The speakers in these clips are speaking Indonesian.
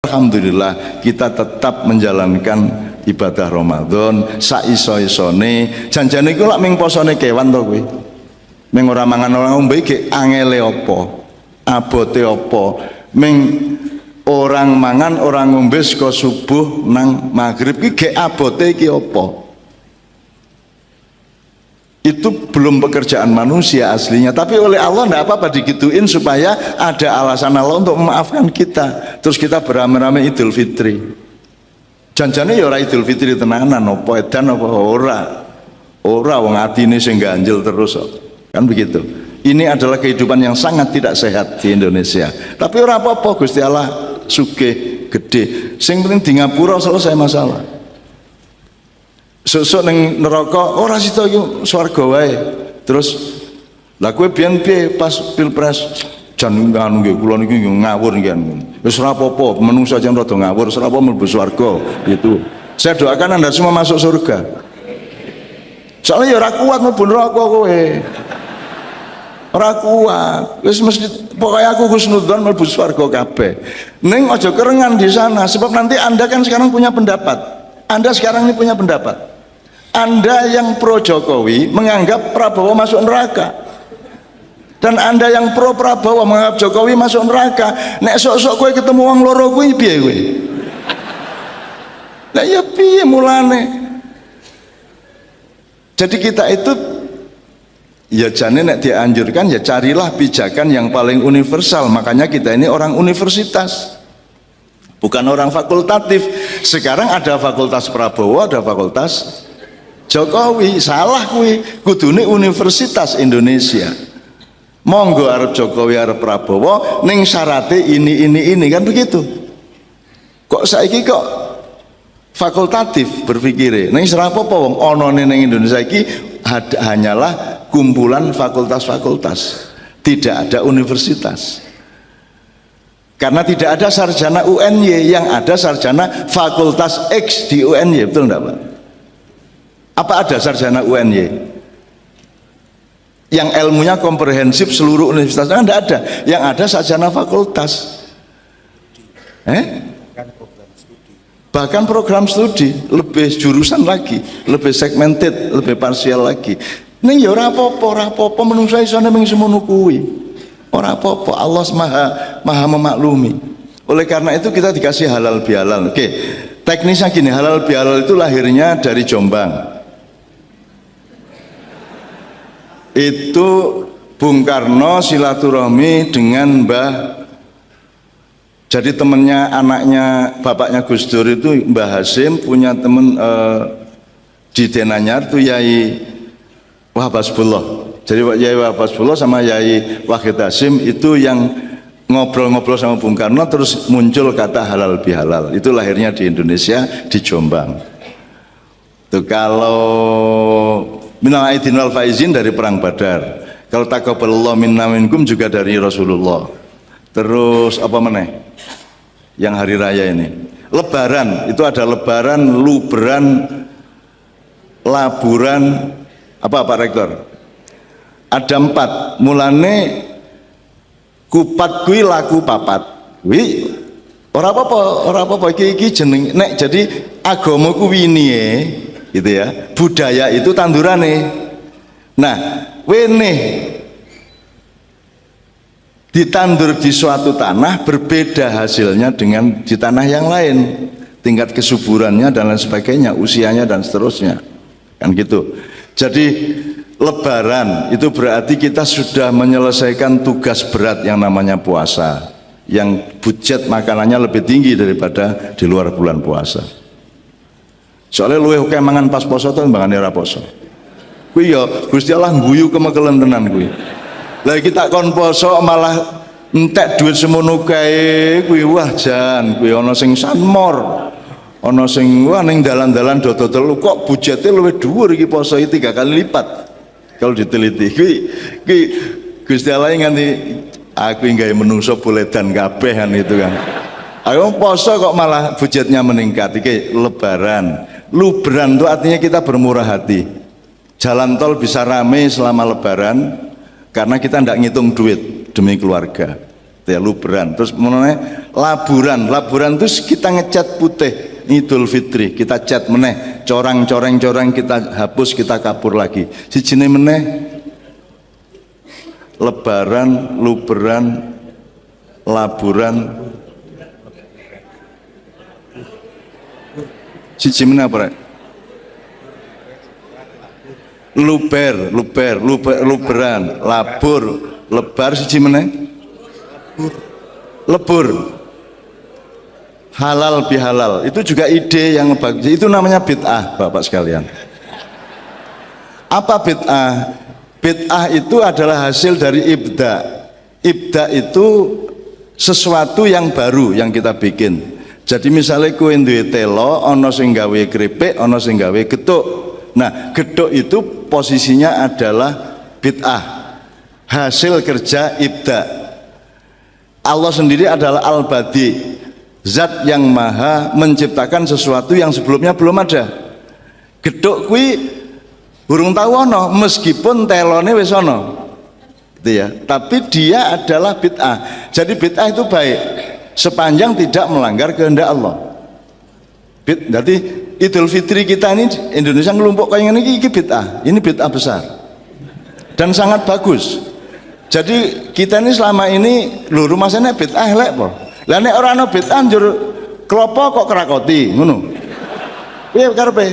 alhamdulillah kita tetap menjalankan ibadah Ramadan saiso-isone. Janjane iku lak ming posone kewan to kowe. Ming ora mangan ora ngombe iki angele apa? Abote apa? Ming orang mangan orang ngombe saka subuh nang maghrib iki gek abote iki apa? Itu belum pekerjaan manusia aslinya, tapi oleh Allah tidak apa-apa digituin supaya ada alasan Allah untuk memaafkan kita. Terus kita beramai-ramai Idul Fitri. Janjane ya ora Idul Fitri tenanan, apa edan apa ora wong atine sing ganjel terus kok. Kan begitu. Ini adalah kehidupan yang sangat tidak sehat di Indonesia. Tapi ora apa-apa, Gusti Allah sugih gede. Sing penting di ngapura selesai masalah. Sesuk ning neraka ora sida iki swarga wae. Terus lah kowe biyen piye pas pilpres jan anu nggih kula niki ngawur nggih. Wis ora apa-apa, menungso jan rada ngawur, ora apa mlebu swarga itu. Saya doakan Anda semua masuk surga. Soalnya ya ora kuat mlebu neraka kowe. Ora kuat. Wis mesti pokoknya aku husnudzon mlebu swarga kabeh. Ning aja kerengan di sana sebab nanti Anda kan sekarang punya pendapat. Anda sekarang ini punya pendapat. Anda yang pro Jokowi menganggap Prabowo masuk neraka, dan Anda yang pro Prabowo menganggap Jokowi masuk neraka. Nek sok-sok kowe ketemu wong loro kuwi piye kowe? Lah ya piye mulane? Jadi kita itu ya jane nek dianjurkan ya carilah pijakan yang paling universal. Makanya kita ini orang universitas, bukan orang fakultatif. Sekarang ada fakultas Prabowo, ada fakultas Jokowi. Salah kuwi, kudune Universitas Indonesia. Monggo arep Jokowi arep Prabowo ning syarate ini kan begitu. Kok saiki kok fakultatif berpikir ning serapopo wong onone ning Indonesia iki hanyalah kumpulan fakultas-fakultas, tidak ada universitas. Karena tidak ada sarjana UNY, yang ada sarjana fakultas X di UNY, betul enggak Pak? Apa ada sarjana UNY yang ilmunya komprehensif seluruh universitas? Enggak ada. Yang ada sarjana fakultas. Bahkan program studi lebih jurusan lagi, lebih segmented, lebih parsial lagi. Ning ya ora apa-apa menungso isone mung semono kuwi. Ora apa-apa, Allah maha memaklumi. Oleh karena itu kita dikasih halal bihalal. Oke, teknisnya gini, halal bihalal itu lahirnya dari Jombang. Itu Bung Karno silaturahmi dengan Mbah, jadi temennya anaknya bapaknya Gus Dur itu Mbah Hasim punya temen di Denanyar tuh Yai Wahab Hasbullah. Jadi Yai Wahab Hasbullah sama Yai Wahid Hasim itu yang ngobrol-ngobrol sama Bung Karno, terus muncul kata halal bihalal. Itu lahirnya di Indonesia, di Jombang. Tuh kalau minal aidin wal faizin dari perang Badar. Kalau taqabbalallahu minna minkum juga dari Rasulullah. Terus apa meneh? Yang hari raya ini. Lebaran, itu ada lebaran, luberan, laburan, apa Pak Rektor? Ada 4. Mulane kupat kuwi laku papat. Kuwi ora apa-apa iki jeneng nek jadi agama kuwi niye gitu ya. Budaya itu tandurane. Nah, wene ditandur di suatu tanah berbeda hasilnya dengan di tanah yang lain, tingkat kesuburannya dan lain sebagainya, usianya dan seterusnya, kan gitu. Jadi lebaran itu berarti kita sudah menyelesaikan tugas berat yang namanya puasa, yang budget makanannya lebih tinggi daripada di luar bulan puasa. Soalnya luwih oke mangan pas poso to mbangane ora poso. Kuwi ya Gusti Allah ngguyu kemekelen tenan kuwi. Lah kita kon poso malah entek duit semono kae kuwi, wah jan kuwi ana sing sanmor. Ana sing wah ning dalan-dalan dodol kok budgete luwih dhuwur iki poso 3 kali lipat. Kalau diteliti kuwi Gusti Allah nganti aku nggawe menungso boledan kabeh kan itu kan. Ayo poso kok malah budgetnya meningkat. Iki lebaran. Luberan itu artinya kita bermurah hati. Jalan tol bisa rame selama lebaran karena kita tidak ngitung duit demi keluarga. ya, luberan. Terus mengenai laburan, laburan itu kita ngecat putih. Idul Fitri kita cat meneh, corang-coreng-coreng kita hapus, kita kapur lagi. Sijine meneh lebaran, luberan, laburan. Siji meneh apa rek? Luberan, labur, lebar, siji meneh lebur. Halal bihalal itu juga ide yang bagus. Itu namanya bid'ah, Bapak sekalian. Apa bid'ah? Bid'ah itu adalah hasil dari ibda. Ibda itu sesuatu yang baru yang kita bikin. Jadi misalnya kowe duwe telo, ana sing gawe kripik, ana sing gawe gethuk. Nah, gethuk itu posisinya adalah bid'ah. Hasil kerja ibda. Allah sendiri adalah al-badi. Zat yang maha menciptakan sesuatu yang sebelumnya belum ada. Gedhuk kuwi burung tahu ono, meskipun telone wis ono, gitu ya. Tapi dia adalah bid'ah. Jadi bid'ah itu baik sepanjang tidak melanggar kehendak Allah. Jadi Idul Fitri kita ini Indonesia ngelumpuk kayak ini bid'ah. Ini bid'ah besar dan sangat bagus. Jadi kita ini selama ini rumah sana bid'ah elek po. Lah nek ora ana bid'ah njur klopo kok kerakoti ngono. Piye karepe?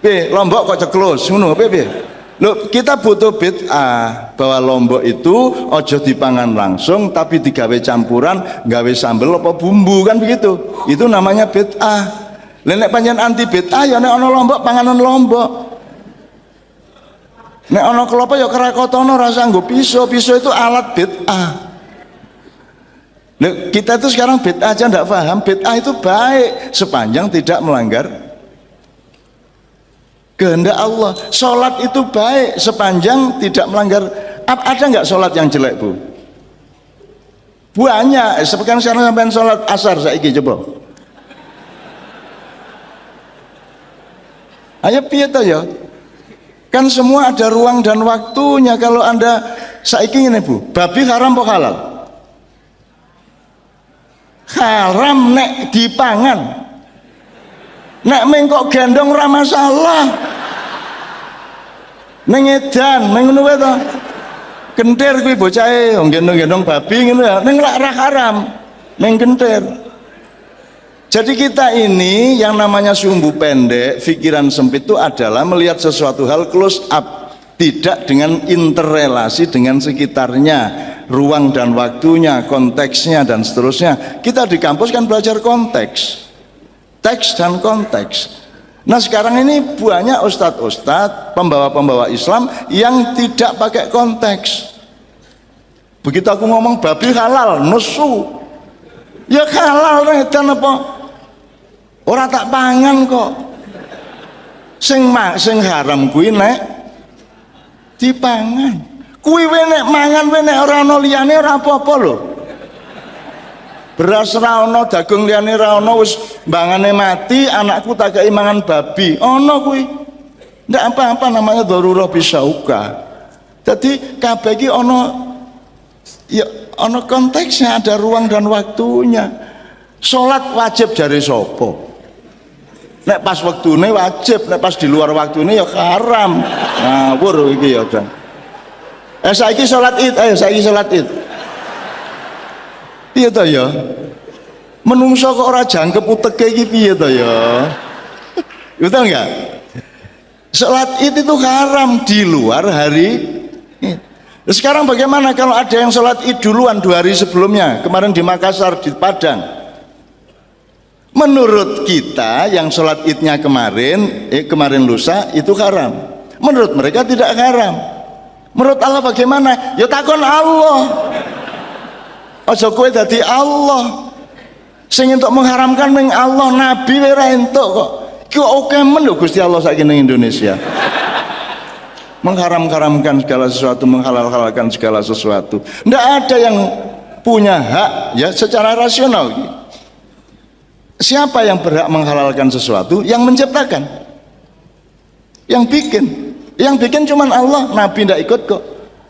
Piye lombok kok ceklus ngono piye? Loh, kita butuh bid'ah bahwa lombok itu ojo dipangan langsung tapi digawe campuran, gawe sambel apa bumbu kan begitu. Itu namanya bid'ah. Lah nek pancen anti bid'ah ya nek ana lombok panganan lombok. Nek ana klopo ya kerakotono rasa nggo pisau itu alat bid'ah. Nah, kita itu sekarang bid'ah aja tidak paham. Bid'ah itu baik sepanjang tidak melanggar kehendak Allah. Sholat itu baik sepanjang tidak melanggar. Ada nggak sholat yang jelek bu? Banyak. Sekarang sampai sholat asar saiki coba. Ayo piye to ya? Kan semua ada ruang dan waktunya. Kalau anda saiki ini bu, babi haram apa halal? Haram nek dipangan, nek mengkok gendong ora masalah. Ning edan, ning ngono wae to. Kentir kuwi bocahe gendong-gendong babi ngono ya, ning ora haram, ning kentir. Jadi kita ini yang namanya sumbu pendek, pikiran sempit itu adalah melihat sesuatu hal close up, tidak dengan interrelasi dengan sekitarnya. Ruang dan waktunya, konteksnya dan seterusnya. Kita di kampus kan belajar konteks, teks dan konteks. Nah sekarang ini banyak ustadz-ustadz, pembawa-pembawa Islam yang tidak pakai konteks. Begitu aku ngomong babi halal, nesu. Ya halal dan apa? Orang tak pangan kok. Sing haram kuwi nek dipangan. Kuwi nek mangan nek ora ana liyane ora apa-apa lho. Beras ra ana, dagung liyane ra ana, wis mbangane mati, anakku tak kei mangan babi. Ana kuwi. Ndak apa-apa namanya darurah bisauka. Jadi kabeh iki ana ya ana konteksnya, ada ruang dan waktunya. Salat wajib jare sapa? Nek pas waktune wajib, nek pas di luar waktune ya haram. Ngawur iki ya, Dan. Saiki salat Id, ayo saiki salat Id. Piye to ya? Menungso kok ora jangkep uteke iki piye to ya? Betul enggak? Salat Id itu haram di luar hari Id. Sekarang bagaimana kalau ada yang salat Id duluan 2 hari sebelumnya, kemarin di Makassar, di Padang? Menurut kita yang sholat idnya kemarin lusa itu haram. Menurut mereka tidak haram. Menurut Allah bagaimana? Ya takon Allah. Aja kowe dadi Allah. Sing entuk mengharamkan ning Allah, Nabi ora entuk kok. Ki oke men lho Gusti Allah saiki ning Indonesia. Mengharam-haramkan segala sesuatu, menghalal-halalkan segala sesuatu. Ndak ada yang punya hak ya secara rasional. Siapa yang berhak menghalalkan sesuatu? Yang menciptakan, yang bikin. Yang bikin cuman Allah, Nabi tidak ikut kok.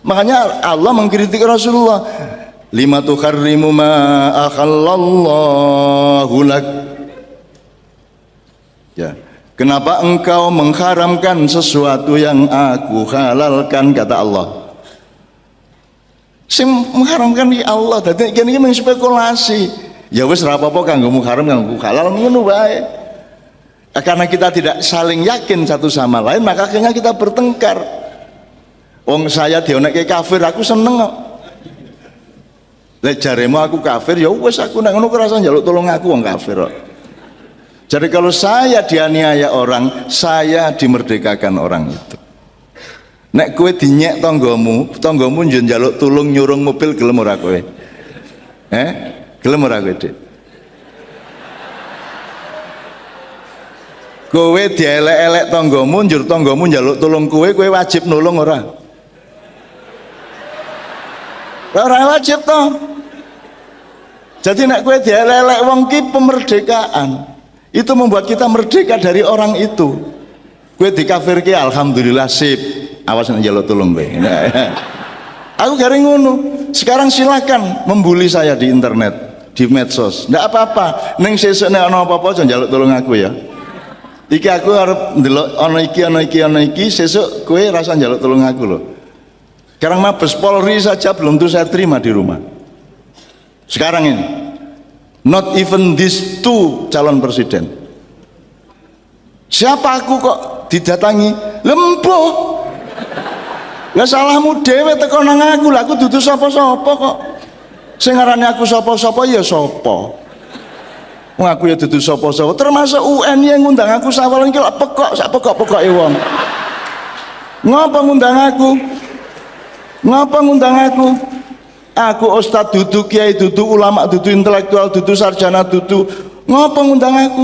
Makanya Allah mengkritik Rasulullah. lima tuharrimu ma akhallallahu lak. Ya, kenapa engkau mengharamkan sesuatu yang aku halalkan, kata Allah. Sing mengharamkan di Allah, dadi kene iki mengspekulasi. Ya wis ora apa-apa kanggo haram kanggo halal ngono wae. Karena kita tidak saling yakin satu sama lain, maka akhirnya kita bertengkar. Wong saya dionekke kafir, aku seneng kok. Lek jaremu aku kafir, ya wis aku nek ngono kerasa njaluk tolong aku wong kafir kok. Jadi kalau saya dianiaya orang, saya dimerdekakan orang itu. Nek kowe dinyek tanggamu njaluk tulung nyurung mobil gelem ora kowe? Gelem ora kowe, Dik? Kowe dielek-elek tanggamu, njur tanggamu njaluk tulung kowe wajib nulung ora? Ora wajib toh. Jadi nek kowe dielek-elek wong ki pemerdekaan. Itu membuat kita merdeka dari orang itu. Gue dikafirke alhamdulillah sip. Awas nek njaluk tulung kowe. Aku garing ngono. Sekarang silakan membuli saya di internet, di medsos. Ndak apa-apa. Ning sesuk nek ana apa-apa aja njaluk tulung aku ya. Iki aku arep ndelok ana iki, sesuk kowe rasa njaluk tulung aku loh. Sekarang Mabes Polri saja belum tuh saya terima di rumah. Sekarang ini. Not even these two calon presiden. Siapa aku kok didatangi? Lempuh. Lah salahmu dhewe teko nang aku. Lah aku dudu sapa-sapa kok. Sing ngarani aku sapa-sapa ya sapa. Wong aku ya dudu sapa-sapa. Termasuk UN yang ngundang aku sawalan iki lak pekok sak pekok-pekoke wong. Ngapa ngundang aku? Ngapa ngundang aku? Aku ustad dudu, kiai dudu, ulama dudu, intelektual dudu, sarjana dudu. Ngapa ngundang aku?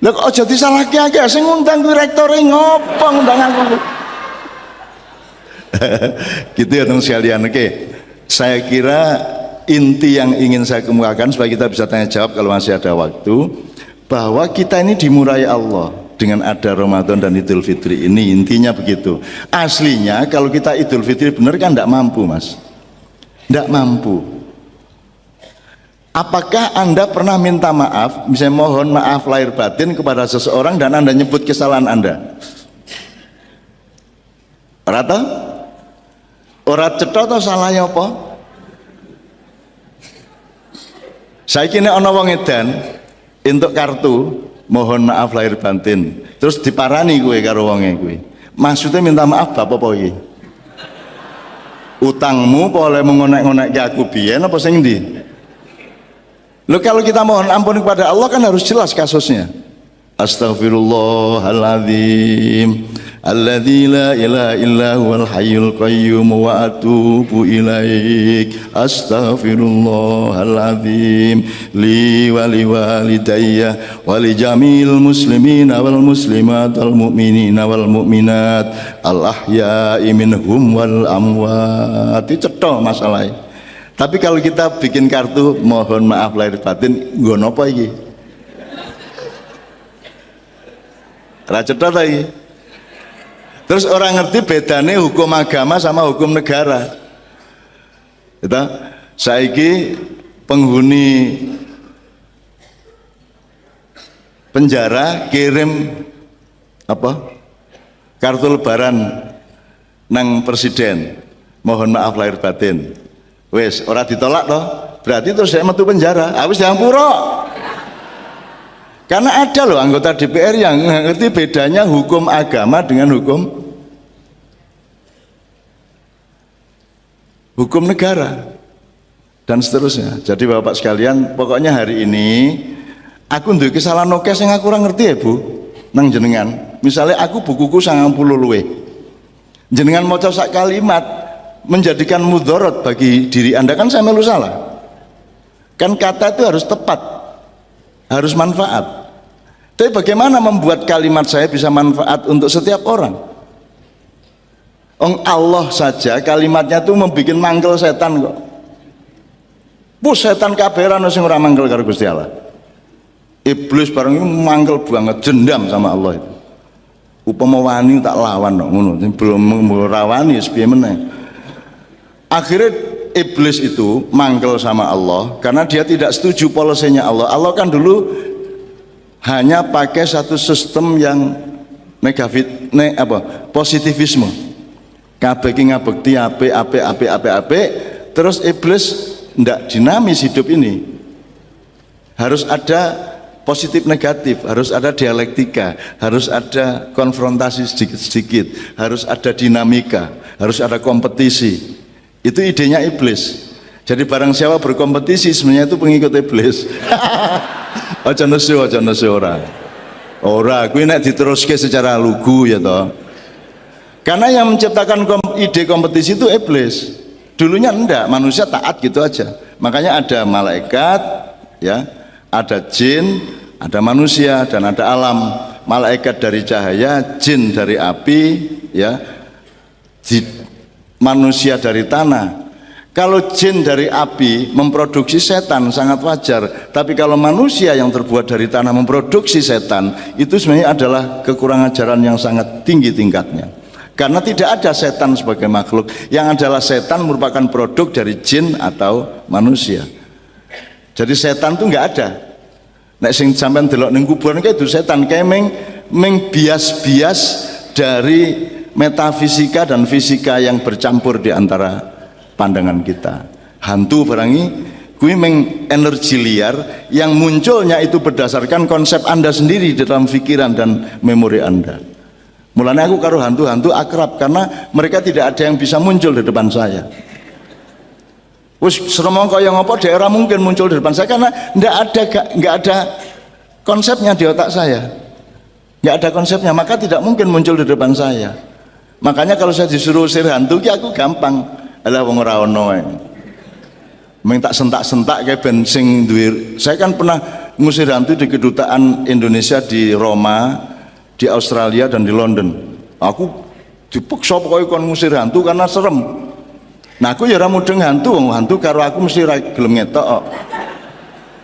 Lah kok aja disalahke akeh sing ngundang kuwi rektore, ngapa ngundang aku? Gitu ya teman sekalian. Oke. Saya kira inti yang ingin saya kemukakan supaya kita bisa tanya jawab kalau masih ada waktu, bahwa kita ini dimurahi Allah dengan ada Ramadan dan Idul Fitri ini, intinya begitu. Aslinya kalau kita Idul Fitri benar kan tidak mampu, Mas. Tidak mampu. Apakah Anda pernah minta maaf, misalnya mohon maaf lahir batin kepada seseorang dan Anda nyebut kesalahan Anda? Rata? Ora cetha atau salahnya apa? Saiki nek ana wong edan entuk kartu mohon maaf lahir batin, terus diparani kowe karo wonge kuwi. Maksudnya minta maaf apa iki? Utangmu boleh mengonek-ngonek ke aku biyen apa sing ndi? Loh, kalau kita mohon ampun kepada Allah kan harus jelas kasusnya. Astaghfirullahaladzim alladzi la ilaha illa huwal hayyul qayyum wa atubu ilaik. Astaghfirullahaladzim li wa li walidayya wa li jamil muslimina wal muslimat wal mu'minina wal mu'minat al ahya'i minhum wal amwat. Itu cetha masalahnya. Tapi kalau kita bikin kartu mohon maaf lahir batin, nggo napa iki? Ra cetha ta iki? Terus orang ngerti bedane hukum agama sama hukum negara. Kita saiki penghuni penjara kirim apa? Kartu lebaran nang presiden. Mohon maaf lahir batin. Wes, ora ditolak toh? Berarti terus saya metu penjara. Habis yang pura. Karena ada loh anggota DPR yang ngerti bedanya hukum agama dengan hukum negara dan seterusnya. Jadi Bapak sekalian, pokoknya hari ini aku duwe kesalahan oke sing aku ora ngerti ya Bu nang jenengan. Misalnya aku bukuku 90 luwe. Jenengan maca sak kalimat menjadikan mudorot bagi diri Anda, kan saya melu salah. Kan kata itu harus tepat, harus manfaat. Tapi bagaimana membuat kalimat saya bisa manfaat untuk setiap orang? Allah saja kalimatnya tuh membuat manggel setan kok. Setan kaberan sing ora manggel karo Gusti Allah. Iblis bareng itu manggel banget, dendam sama Allah itu. Upama wani tak lawan kok ngono, belum rawani piye meneh. Akhirnya iblis itu mangkel sama Allah karena dia tidak setuju polisinya Allah. Allah kan dulu hanya pakai satu sistem yang positivisme. Kabeh ki ngabekti apik, terus iblis ndak dinamis hidup ini. Harus ada positif negatif, harus ada dialektika, harus ada konfrontasi sedikit-sedikit, harus ada dinamika, harus ada kompetisi. Itu idenya iblis. Jadi barang siapa berkompetisi sebenarnya itu pengikut iblis. Aja nesu ora. Ora, kuwi nek diteruske secara lugu ya toh. Karena yang menciptakan ide kompetisi itu iblis. Dulunya enggak, manusia taat gitu aja. Makanya ada malaikat, ya, ada jin, ada manusia dan ada alam. Malaikat dari cahaya, jin dari api, ya. Manusia dari tanah. Kalau jin dari api memproduksi setan sangat wajar, tapi kalau manusia yang terbuat dari tanah memproduksi setan, itu sebenarnya adalah kekurangan ajaran yang sangat tinggi tingkatnya. Karena tidak ada setan sebagai makhluk, yang adalah setan merupakan produk dari jin atau manusia. Jadi setan itu nggak ada. Nek sing sampean delok ning kuburan kayak itu setan kayak meng bias-bias dari metafisika dan fisika yang bercampur di antara pandangan kita. Hantu barangi kuwi meng energi liar yang munculnya itu berdasarkan konsep Anda sendiri di dalam pikiran dan memori Anda. Mulanya aku karo hantu-hantu akrab karena mereka tidak ada yang bisa muncul di depan saya. Wis seremong kaya ngopo daerah mungkin muncul di depan saya karena enggak ada konsepnya di otak saya. Enggak ada konsepnya, maka tidak mungkin muncul di depan saya. Makanya kalau saya disuruh usir hantu ki aku gampang. Alah wong ora ono ae. Meng tak sentak-sentak kayak ben sing duwe. Saya kan pernah ngusir hantu di kedutaan Indonesia di Roma, di Australia dan di London. Aku dipaksa pokoknya kon ngusir hantu karena serem. Nah aku ya ora mudeng hantu karo aku mesti ra gelem ngetok.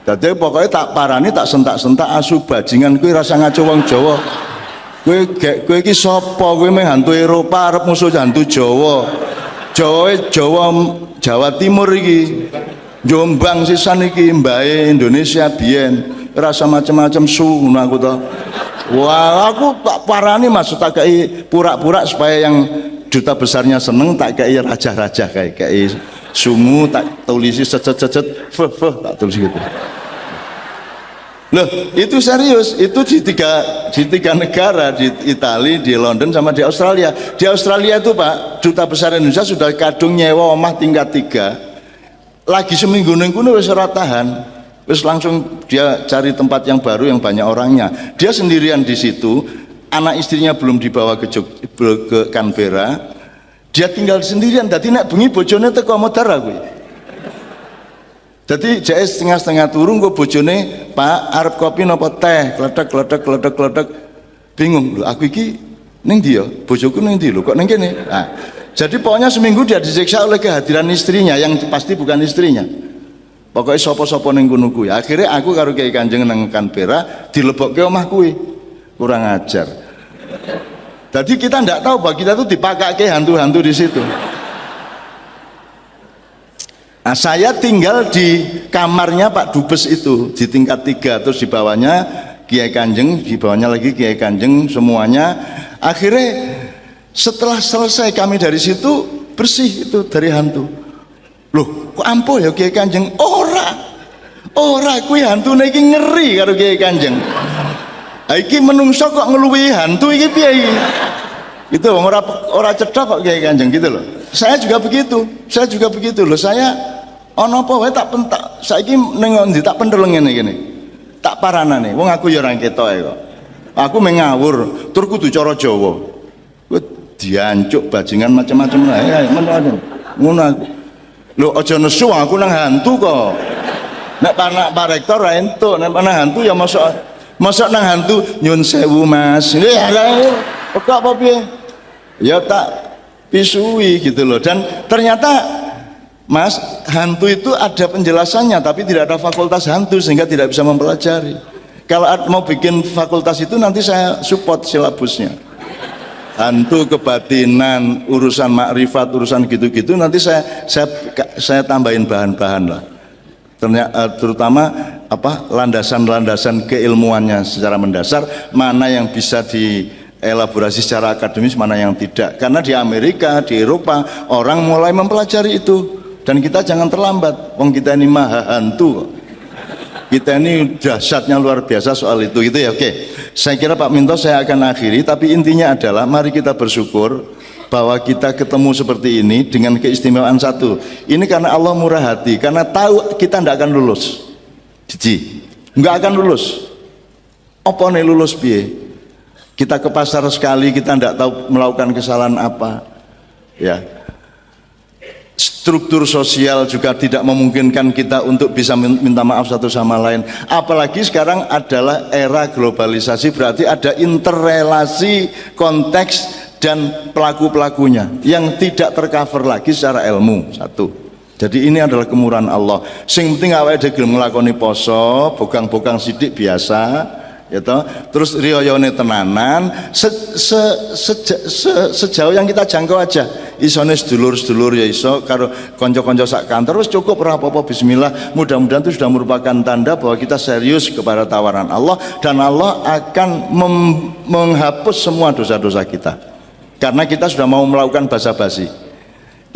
Dadi pokoknya tak parani tak sentak-sentak asu bajingan kuwi rasa ngaco wong Jawa. Kowe iki sapa? Kowe meh hantu Eropa arep musuh hantu Jawa. Jawa Timur iki. Jombang sisan iki mbae Indonesia biyen. Rasa macam-macam ngono aku to. Wah, aku tak parani maksud tak kei pura-pura supaya yang duta besarnya seneng, tak kei raja-raja kayak sungu tak tulisi secet-secet tak tulis gitu. Loh, itu serius, itu di tiga negara, di Italia, di London sama di Australia. Di Australia itu Pak, duta besar Indonesia sudah kadung nyewa omah tingkat 3. Lagi seminggu ning kono wis ora tahan. Wis langsung dia cari tempat yang baru yang banyak orangnya. Dia sendirian di situ, anak istrinya belum dibawa ke Canberra. Dia tinggal sendirian, dadi nek bengi bojone teko modar kuwi. Jadi jaya setengah-setengah turun gue bojone, Pak arep kopi napa teh, kletek bingung lho aku iki ning ndi ya bojoku ning ndi lho kok ning kene. Nah, jadi pokoknya seminggu dia disiksa oleh kehadiran istrinya yang pasti bukan istrinya. Pokoknya sopo-sopo ning kono kuwi. Akhirnya aku karo Kiai Kanjeng nang Canberra dilebokke omah kuwi. Kurang ajar. Jadi kita ndak tahu bahwa kita tuh dipakake hantu-hantu di situ. Nah, saya tinggal di kamarnya Pak Dubes itu di tingkat 3, terus di bawahnya Kiai Kanjeng, di bawahnya lagi Kiai Kanjeng, semuanya. Akhirnya setelah selesai kami dari situ bersih itu dari hantu. Loh, kok ampuh ya Kiai Kanjeng? Ora, kuwi hantune iki ngeri karo Kiai Kanjeng. Iki menungso kok ngeluwi hantu iki piye iki? Itu ora cedhak kok Kiai Kanjeng gitu loh. Saya juga begitu loh. Saya ono apa wae tak pentak. Saiki ning ndi tak pentel ngene iki. Tak paranane. Wong aku ya ora ketoke kok. Aku mengawur, tur kudu cara Jawa. Kowe diancuk bajingan macam-macam ae. Ngono aku. Lho aja nesu aku nang hantu kok. Nek Pak Rektor ra entuk, nek nang hantu ya mosok nang hantu nyun sewu Mas. Kok apa piye? Ya tak pisui gitu loh. Dan ternyata Mas, hantu itu ada penjelasannya tapi tidak ada fakultas hantu sehingga tidak bisa mempelajari. Kalau mau bikin fakultas itu nanti saya support silabusnya. hantu kebatinan, urusan makrifat, urusan gitu-gitu nanti saya tambahin bahan-bahan lah. Terutama apa landasan-landasan keilmuannya secara mendasar, mana yang bisa dielaborasi secara akademis, mana yang tidak. Karena di Amerika, di Eropa orang mulai mempelajari itu, dan kita jangan terlambat. Wong kita ini maha hantu. Kita ini dahsyatnya luar biasa soal itu gitu ya. Oke, saya kira Pak Minto saya akan akhiri, tapi intinya adalah mari kita bersyukur bahwa kita ketemu seperti ini dengan keistimewaan satu. Ini karena Allah murah hati, karena tahu kita tidak akan lulus. Cici, nggak akan lulus. Apa nih lulus piye? Kita ke pasar sekali, kita tidak tahu melakukan kesalahan apa, ya. Struktur sosial juga tidak memungkinkan kita untuk bisa minta maaf satu sama lain. Apalagi sekarang adalah era globalisasi, berarti ada interrelasi konteks dan pelaku-pelakunya yang tidak tercover lagi secara ilmu. Satu. Jadi ini adalah kemurahan Allah. Sing penting awake dhewe gelem nglakoni poso, bokang-bokang sidik biasa, ya toh. Terus riyoyone tenanan sejauh yang kita jangkau aja. Isone sedulur-sedulur ya iso karo konco-konco sak kantor wis cukup ora apa-apa, bismillah. Mudah-mudahan itu sudah merupakan tanda bahwa kita serius kepada tawaran Allah, dan Allah akan menghapus semua dosa-dosa kita. Karena kita sudah mau melakukan basa-basi.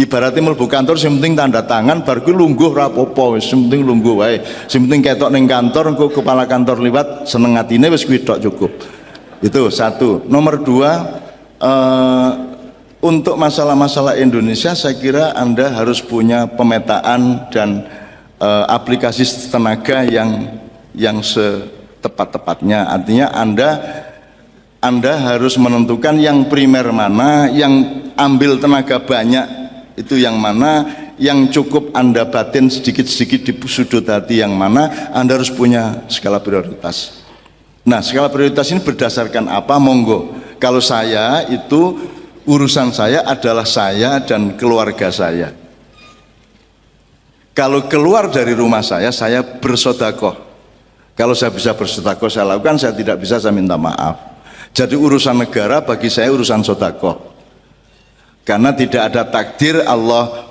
Ibaratnya mlebu kantor sing penting tanda tangan bar kuwi lungguh ra apa-apa, wis sing penting lungguh wae. Sing penting ketok ning kantor engko kepala kantor liwat seneng atine wis kuwi tok cukup. Itu satu. Nomor dua, untuk masalah-masalah Indonesia saya kira Anda harus punya pemetaan dan aplikasi tenaga yang setepat-tepatnya. Artinya Anda harus menentukan yang primer mana, yang ambil tenaga banyak itu yang mana, yang cukup Anda batin sedikit-sedikit di sudut hati yang mana. Anda harus punya skala prioritas. Nah, skala prioritas ini berdasarkan apa? Monggo. Kalau saya itu urusan saya adalah saya dan keluarga saya. Kalau keluar dari rumah saya bersodakoh. Kalau saya bisa bersodakoh saya lakukan, saya tidak bisa saya minta maaf. Jadi urusan negara bagi saya urusan sodakoh. Karena tidak ada takdir Allah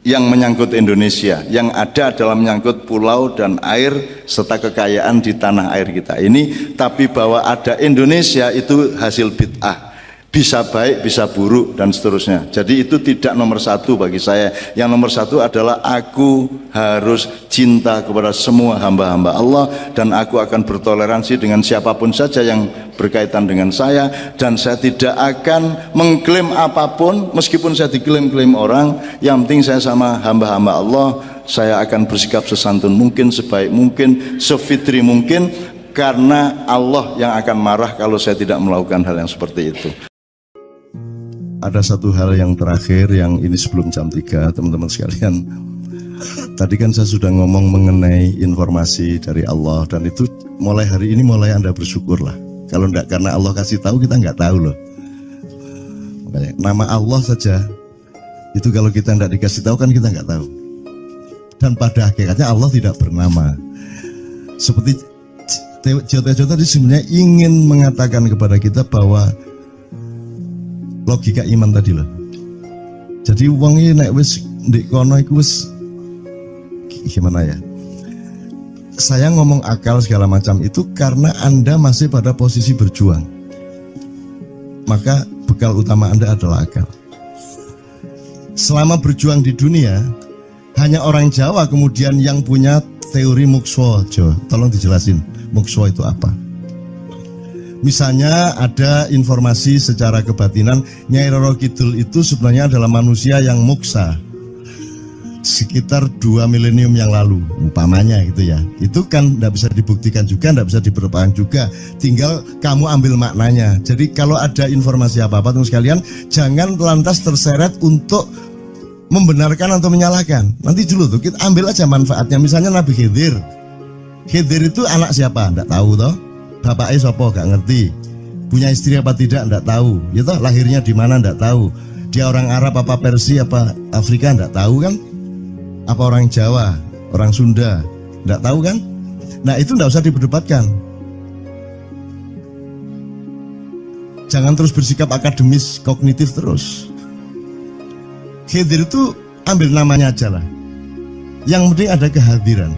yang menyangkut Indonesia. Yang ada adalah menyangkut pulau dan air serta kekayaan di tanah air kita ini. Tapi bahwa ada Indonesia itu hasil bid'ah. Bisa baik, bisa buruk, dan seterusnya. Jadi itu tidak nomor satu bagi saya. Yang nomor satu adalah aku harus cinta kepada semua hamba-hamba Allah, dan aku akan bertoleransi dengan siapapun saja yang berkaitan dengan saya, dan saya tidak akan mengklaim apapun meskipun saya diklaim-klaim orang. Yang penting saya sama hamba-hamba Allah, saya akan bersikap sesantun mungkin, sebaik mungkin, sefitri mungkin, karena Allah yang akan marah kalau saya tidak melakukan hal yang seperti itu. Ada satu hal yang terakhir, yang ini sebelum jam 3, teman-teman sekalian. Tadi kan saya sudah ngomong mengenai informasi dari Allah, dan itu mulai hari ini mulai Anda bersyukurlah. Kalau enggak, karena Allah kasih tahu, kita enggak tahu loh. Makanya, nama Allah saja itu kalau kita enggak dikasih tahu kan kita enggak tahu. Dan pada hakikatnya Allah tidak bernama. Seperti Jotejo tadi sebenarnya ingin mengatakan kepada kita bahwa logika iman tadi loh. Jadi wong iki nek wis ndek kono iku wis gimana ya? Saya ngomong akal segala macam itu karena Anda masih pada posisi berjuang. Maka bekal utama Anda adalah akal. Selama berjuang di dunia, hanya orang Jawa kemudian yang punya teori mukswa. Tolong dijelasin, mukswa itu apa? Misalnya ada informasi secara kebatinan Nyai Roro Kidul itu sebenarnya adalah manusia yang muksa sekitar 2 milenium yang lalu, umpamanya gitu ya. Itu kan tidak bisa dibuktikan juga, tidak bisa diperlukan juga. Tinggal kamu ambil maknanya. Jadi kalau ada informasi apa-apa teman sekalian, jangan lantas terseret untuk membenarkan atau menyalahkan. Nanti dulu tuh kita ambil aja manfaatnya. Misalnya Nabi Khidir. Khidir itu anak siapa? Tidak tahu toh. Bapaknya sopo gak ngerti, punya istri apa tidak enggak tahu, ya toh, lahirnya di mana enggak tahu, dia orang Arab apa Persia apa Afrika enggak tahu kan, apa orang Jawa, orang Sunda enggak tahu kan. Nah itu enggak usah diperdebatkan. Jangan terus bersikap akademis, kognitif terus. Khidir itu ambil namanya aja lah. Yang penting ada kehadiran.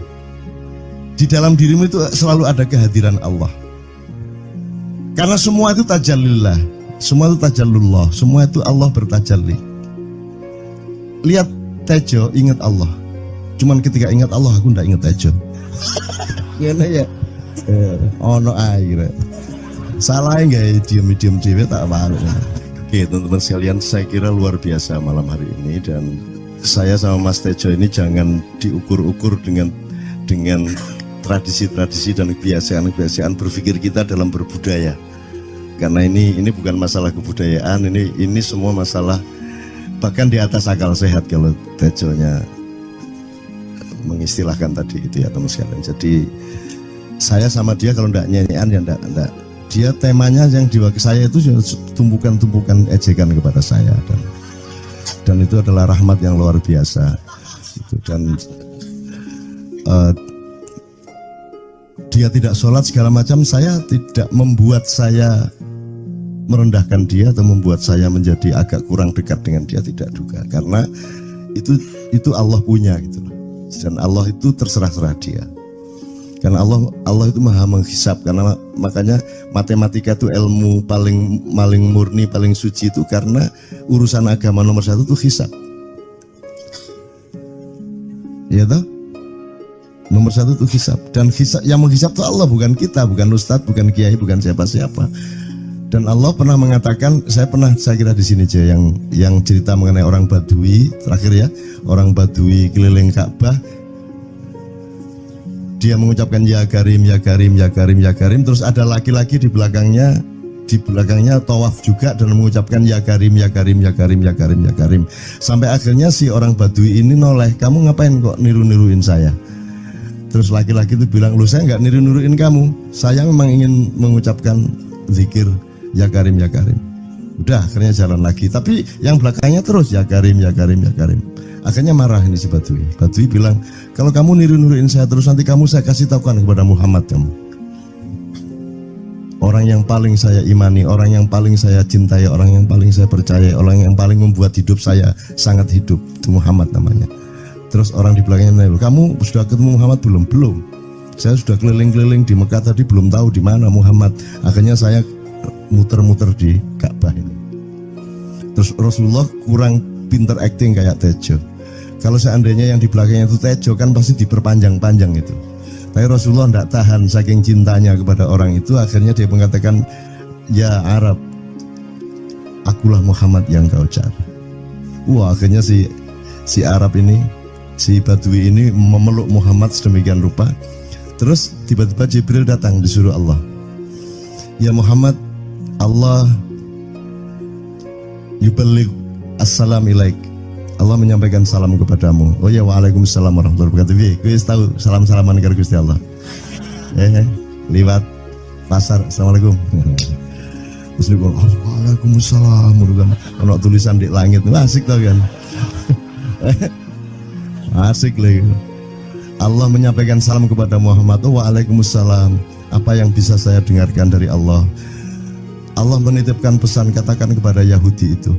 Di dalam dirimu itu selalu ada kehadiran Allah. Karena semua itu tajallillah, semua itu tajallullah, semua itu Allah bertajalli. Lihat Tejo, ingat Allah. Cuman ketika ingat Allah, aku ndak ingat Tejo. Gimana ya? Ono air. Salah nggak diam-diam cewek tak malu. Oke teman-teman sekalian, saya kira luar biasa malam hari ini, dan saya sama Mas Tejo ini jangan diukur-ukur dengan tradisi-tradisi dan kebiasaan-kebiasaan berpikir kita dalam berbudaya. Karena ini bukan masalah kebudayaan, ini semua masalah bahkan di atas akal sehat kalau Tejonya mengistilahkan tadi itu ya teman sekalian. Jadi saya sama dia kalau ndak nyanyian ya ndak. Dia temanya yang diwakili saya itu tumpukan-tumpukan ejekan kepada saya, dan itu adalah rahmat yang luar biasa. Dan dia tidak sholat segala macam, saya tidak membuat saya merendahkan dia atau membuat saya menjadi agak kurang dekat dengan dia, tidak juga, karena itu Allah punya gitu loh. Dan Allah itu terserah-serah dia. Karena Allah itu maha menghisab, karena makanya matematika itu ilmu paling murni, paling suci itu karena urusan agama nomor satu itu hisab. Ya toh? Nomor satu itu hisab, dan hisab, yang menghisab itu Allah, bukan kita, bukan ustadz, bukan kiai, bukan siapa-siapa. Dan Allah pernah mengatakan, saya kira di sini aja yang cerita mengenai orang Badui terakhir ya, orang Badui keliling Ka'bah. Dia mengucapkan ya Karim, ya Karim, ya Karim, ya Karim. Terus ada laki-laki di belakangnya tawaf juga dan mengucapkan ya Karim, ya Karim, ya Karim, ya Karim, ya Karim. Sampai akhirnya si orang Badui ini noleh, kamu ngapain kok niru-niruin saya? Terus laki-laki itu bilang, loh saya nggak niru-niruin kamu, saya memang ingin mengucapkan zikir ya Karim, ya Karim. Udah akhirnya jalan lagi, tapi yang belakangnya terus ya Karim, ya Karim, ya Karim. Akhirnya marah ini si Badui. Badui bilang, kalau kamu niru-niruin saya terus, nanti saya kasih tahukan kepada Muhammad kamu. Orang yang paling saya imani, orang yang paling saya cintai, orang yang paling saya percaya, orang yang paling membuat hidup saya sangat hidup, itu Muhammad namanya. Terus orang di belakangnya nanya, kamu sudah ketemu Muhammad belum? Belum. Saya sudah keliling-keliling di Mekah tadi, belum tahu di mana Muhammad. Akhirnya saya muter-muter di Ka'bah ini. Terus Rasulullah kurang pinter acting kayak Tejo. Kalau seandainya yang di belakangnya itu Tejo kan pasti diperpanjang-panjang itu. Tapi Rasulullah tidak tahan saking cintanya kepada orang itu, akhirnya dia mengatakan, ya Arab, akulah Muhammad yang kau cari. Wah, akhirnya si Arab ini, si Badui ini memeluk Muhammad sedemikian rupa. Terus tiba-tiba Jibril datang disuruh Allah. Ya Muhammad, Allah yuballigh assalam ilaik. Allah menyampaikan salam kepadamu. Oh ya, waalaikumsalam warahmatullahi wabarakatuh. Gue tahu salam-salaman karo Gusti Allah. Liwat pasar, assalamualaikum. Terus dia bilang, waalaikumsalam. Ono tulisan di langit, asik tau kan? Asik lagi. Allah menyampaikan salam kepada Muhammad. Oh, waalaikumsalam. Apa yang bisa saya dengarkan dari Allah? Allah menitipkan pesan, katakan kepada Yahudi itu.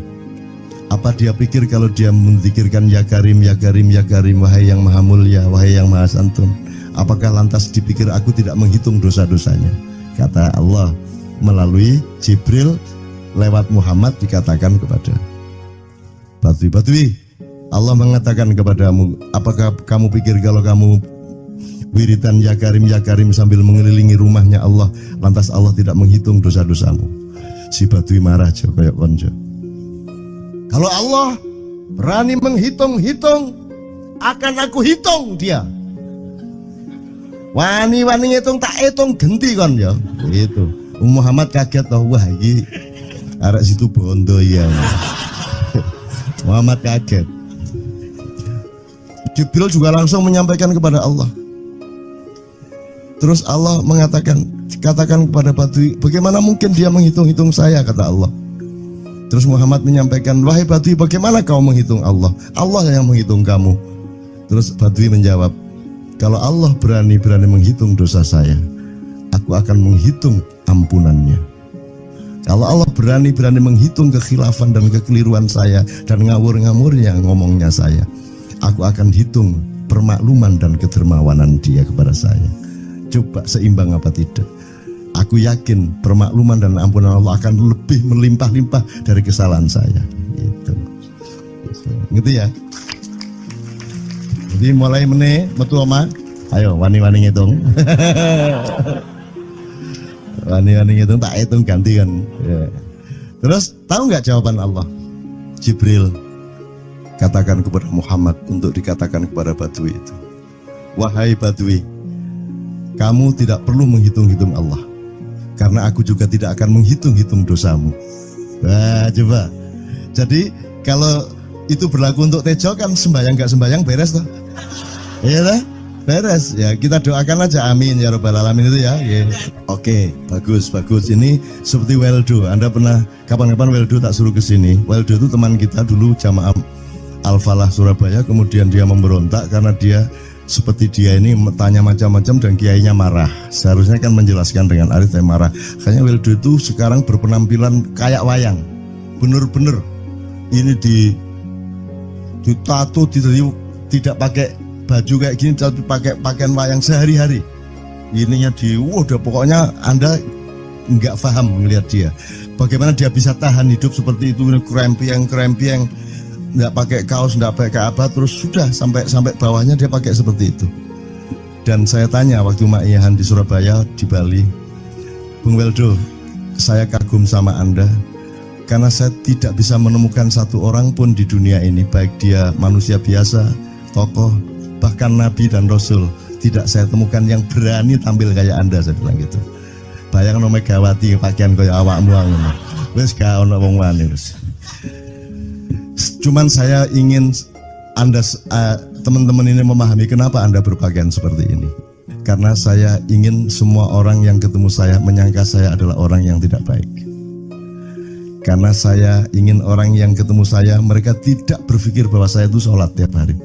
Apa dia pikir kalau dia menzikirkan ya Karim, ya Karim, ya Karim, wahai yang maha mulia, wahai yang maha santun, apakah lantas dipikir aku tidak menghitung dosa-dosanya? Kata Allah melalui Jibril lewat Muhammad dikatakan kepada Badui, Allah mengatakan kepadamu, apakah kamu pikir kalau kamu wiridan ya Karim sambil mengelilingi rumahnya Allah, lantas Allah tidak menghitung dosa-dosamu? Si Badui marah jo kayak konjo. Kalau Allah berani menghitung-hitung, akan aku hitung dia. Wani-wani hitung tak hitung genti kon ya. Gitu. Muhammad kaget toh, wah iki arek situ bondo ya. Muhammad kaget. Jibril juga langsung menyampaikan kepada Allah. Terus Allah mengatakan, katakan kepada Badui, bagaimana mungkin dia menghitung-hitung saya, kata Allah. Terus Muhammad menyampaikan, wahai Badui, bagaimana kau menghitung Allah? Allah yang menghitung kamu. Terus Badui menjawab, kalau Allah berani menghitung dosa saya, aku akan menghitung ampunannya. Kalau Allah berani-berani menghitung kekhilafan dan kekeliruan saya dan ngawur-ngawurnya ngomongnya saya, aku akan hitung permakluman dan kedermawanan dia kepada saya. Coba seimbang apa tidak? Aku yakin permakluman dan ampunan Allah akan lebih melimpah-limpah dari kesalahan saya. Gitu. Gitu ya. Jadi mulai metu oma. Ayo wani-wani ngitung. Wani-wani ngitung tak hitung gantian. Ya. Terus tahu nggak jawaban Allah? Jibril katakan kepada Muhammad untuk dikatakan kepada Badui itu. Wahai Badui, kamu tidak perlu menghitung-hitung Allah, karena aku juga tidak akan menghitung-hitung dosamu. Wah, coba. Jadi kalau itu berlaku untuk Tejo kan sembahyang nggak sembahyang beres toh? Iya lah, beres. Ya kita doakan aja amin ya robbal alamin itu ya. Yeah. Oke, bagus. Ini seperti Weldo. Anda pernah kapan-kapan Weldo tak suruh ke sini. Weldo itu teman kita dulu jamaah Al-Falah Surabaya, kemudian dia memberontak karena dia seperti dia ini tanya macam-macam dan kiainya marah. Seharusnya kan menjelaskan dengan arif yang marah. Kayaknya Weldo itu sekarang berpenampilan kayak wayang. Bener-bener ini ditato, tidak pakai baju kayak gini, tapi pakai pakaian wayang sehari-hari. Ininya udah pokoknya Anda nggak paham melihat dia. Bagaimana dia bisa tahan hidup seperti itu, krempieng, nggak pakai kaos, nggak pakai apa, terus sudah sampai bawahnya dia pakai seperti itu. Dan saya tanya waktu Ma'iyahan di Surabaya, di Bali, Bung Weldo, saya kagum sama Anda karena saya tidak bisa menemukan satu orang pun di dunia ini, baik dia manusia biasa, tokoh, bahkan Nabi dan Rasul, tidak saya temukan yang berani tampil kayak Anda. Saya bilang gitu. Bayang no Megawati pakaian kayak awakmu ngono. Wis gak ono wong wani wis. Cuman saya ingin Anda teman-teman ini memahami kenapa Anda berpakaian seperti ini. Karena saya ingin semua orang yang ketemu saya menyangka saya adalah orang yang tidak baik. Karena saya ingin orang yang ketemu saya, mereka tidak berpikir bahwa saya itu sholat tiap hari.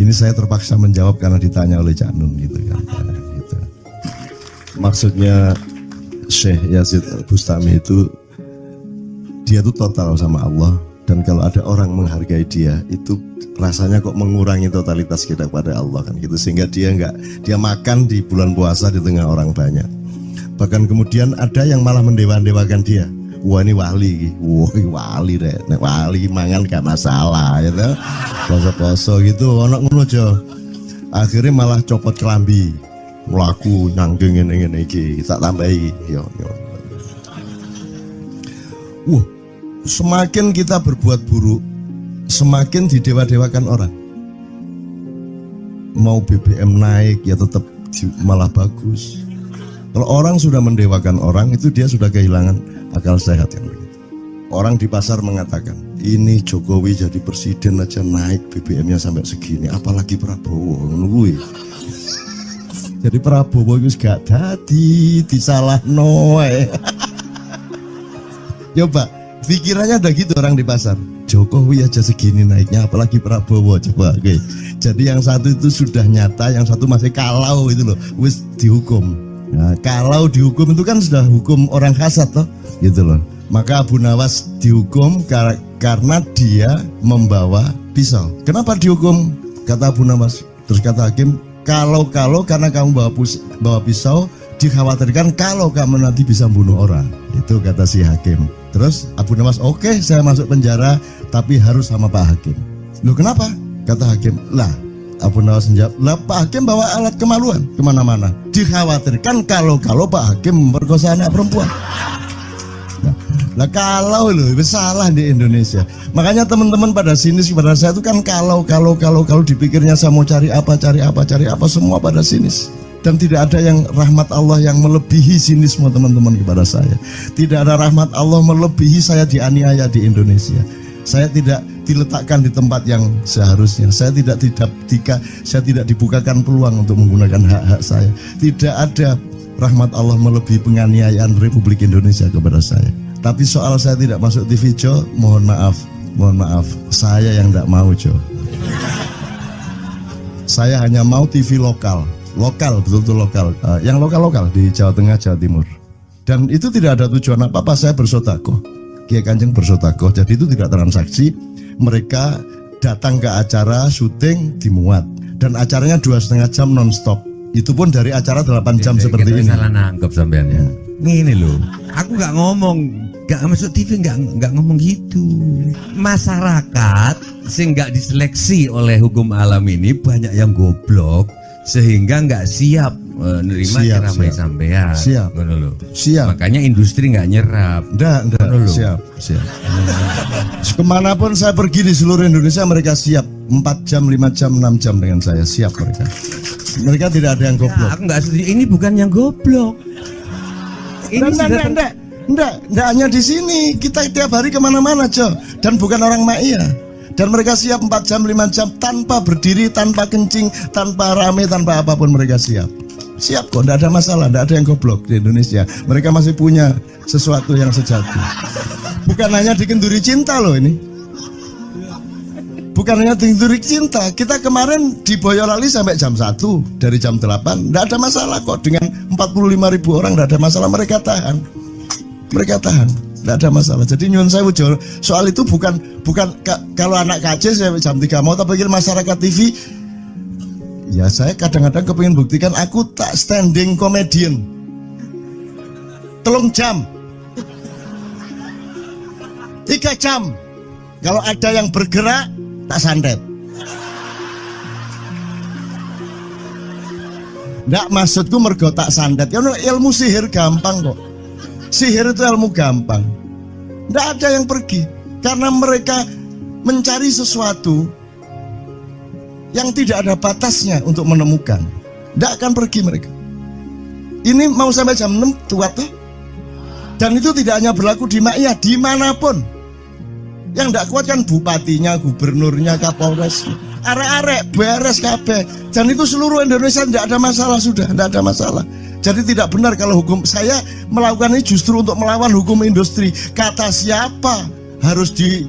Ini saya terpaksa menjawab karena ditanya oleh Cak Nun gitu kan. Gitu. Maksudnya Syekh Yazid Bustami itu, dia itu total sama Allah, dan kalau ada orang menghargai dia itu rasanya kok mengurangi totalitas kita kepada Allah kan gitu, sehingga dia makan di bulan puasa di tengah orang banyak. Bahkan kemudian ada yang malah mendewa-dewakan dia. Wah ini wali, wali deh, nek wali mangan gak masalah, ya gitu. Poso-poso gitu, ono ngono aja. Akhirnya malah copot kelambi, melaku nyanggeng ngene iki, tak tambahi, yo. Semakin kita berbuat buruk, semakin didewa-dewakan orang. Mau BBM naik ya tetap malah bagus. Kalau orang sudah mendewakan orang, itu dia sudah kehilangan akal sehat yang begitu. Orang di pasar mengatakan, ini Jokowi jadi presiden aja naik BBM-nya sampai segini, apalagi Prabowo nungguin. Jadi Prabowo itu gak dadi disalah noe. Coba pikirannya udah gitu orang di pasar. Jokowi aja segini naiknya, apalagi Prabowo. Coba, oke. Jadi yang satu itu sudah nyata, yang satu masih kalau itu loh, wis dihukum. Nah, kalau dihukum itu kan sudah hukum orang hasad toh, gitu loh. Maka Abu Nawas dihukum karena dia membawa pisau. Kenapa dihukum? Kata Abu Nawas. Terus kata hakim, kalau karena kamu bawa pisau, dikhawatirkan kalau kamu nanti bisa bunuh orang. Itu kata si hakim. Terus Abu Nawas, oke, saya masuk penjara, tapi harus sama Pak Hakim. Loh kenapa? Kata hakim, lah Abu Nawas menjawab, lah Pak Hakim bawa alat kemaluan kemana-mana. Dikhawatirkan kalau Pak Hakim memperkosa anak perempuan. Nah kalau loh, salah di Indonesia. Makanya teman-teman pada sinis kepada saya itu kan kalau dipikirnya saya mau cari apa, semua pada sinis. Dan tidak ada yang rahmat Allah yang melebihi sinisme teman-teman kepada saya. Tidak ada rahmat Allah melebihi saya dianiaya di Indonesia. Saya tidak diletakkan di tempat yang seharusnya. Saya tidak dibukakan peluang untuk menggunakan hak-hak saya. Tidak ada rahmat Allah melebihi penganiayaan Republik Indonesia kepada saya. Tapi soal saya tidak masuk TV Jo, mohon maaf, saya yang tidak mau Jo. Saya hanya mau TV lokal, betul-betul lokal. Yang lokal di Jawa Tengah, Jawa Timur. Dan itu tidak ada tujuan apa-apa, saya bersodakoh. Kiai Kanjeng bersodakoh, jadi itu tidak transaksi. Mereka datang ke acara syuting dimuat, dan acaranya 2,5 jam non-stop. Itu pun dari acara 8 jam seperti ini. Salah nangkep sampean ya. Ini loh, aku nggak ngomong, nggak masuk TV, nggak ngomong gitu. Masyarakat sing nggak diseleksi oleh hukum alam ini banyak yang goblok sehingga nggak siap menerima ceramah sampean. Siap. Siap. Makanya industri nggak nyerap. Enggak. Siap. Kemanapun saya pergi di seluruh Indonesia mereka siap. 4 jam, 5 jam, 6 jam dengan saya, siap mereka. Mereka tidak ada yang goblok. Ya, aku nggak setuju. Ini bukan yang goblok. Ini Enggak hanya di sini. Kita tiap hari kemana-mana, Jo. Dan bukan orang Ma'iyah. Dan mereka siap 4 jam, 5 jam tanpa berdiri, tanpa kencing, tanpa rame, tanpa apapun mereka siap. Siap kok, tidak ada masalah, tidak ada yang goblok di Indonesia. Mereka masih punya sesuatu yang sejati. Bukan hanya dikenduri cinta loh ini. Bukan hanya dikenduri cinta. Kita kemarin di Boyolali sampai jam 1, dari jam 8. Tidak ada masalah kok, dengan 45.000 orang tidak ada masalah, mereka tahan. Tidak ada masalah. Jadi nyuwun sewu soal itu bukan kalau anak KJ saya jam 3 mau tak pikir masyarakat TV. Ya saya kadang-kadang kepingin buktikan aku tak standing comedian. 3 jam 3 jam. Kalau ada yang bergerak tak santet. Nggak, maksudku mergo tak santet. Karena ilmu sihir gampang kok. Sihir itu ilmu gampang. Nggak ada yang pergi karena mereka mencari sesuatu yang tidak ada batasnya untuk menemukan. Nggak akan pergi mereka. Ini mau sampai jam 6 tuat tuh. Dan itu tidak hanya berlaku di Ma'iyah, dimanapun. Yang nggak kuat kan bupatinya, gubernurnya, kapolres, arek-arek beres kabeh. Dan itu seluruh Indonesia tidak ada masalah, sudah tidak ada masalah. Jadi tidak benar kalau hukum saya melakukan ini justru untuk melawan hukum industri. Kata siapa harus di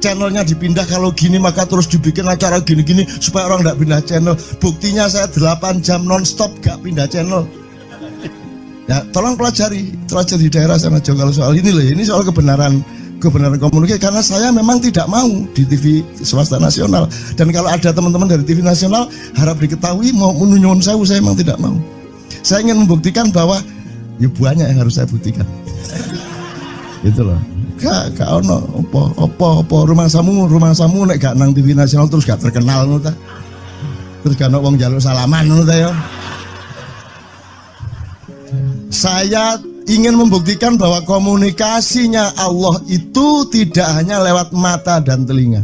channelnya dipindah, kalau gini maka terus dibikin acara gini-gini supaya orang tidak pindah channel. Buktinya saya 8 jam non-stop gak pindah channel. Ya tolong pelajari di daerah sana juga kalau soal ini loh. Ini soal kebenaran komunikasi, karena saya memang tidak mau di TV swasta nasional. Dan kalau ada teman-teman dari TV nasional harap diketahui mau menunyun saya memang tidak mau. Saya ingin membuktikan bahwa ya banyak yang harus saya buktikan. Gitu loh. Gak ono opo rumah samu nek gak nang TV nasional terus gak terkenal ngono ta. Terus gak ono wong njaluk salaman ngono ta ya. Saya ingin membuktikan bahwa komunikasinya Allah itu tidak hanya lewat mata dan telinga.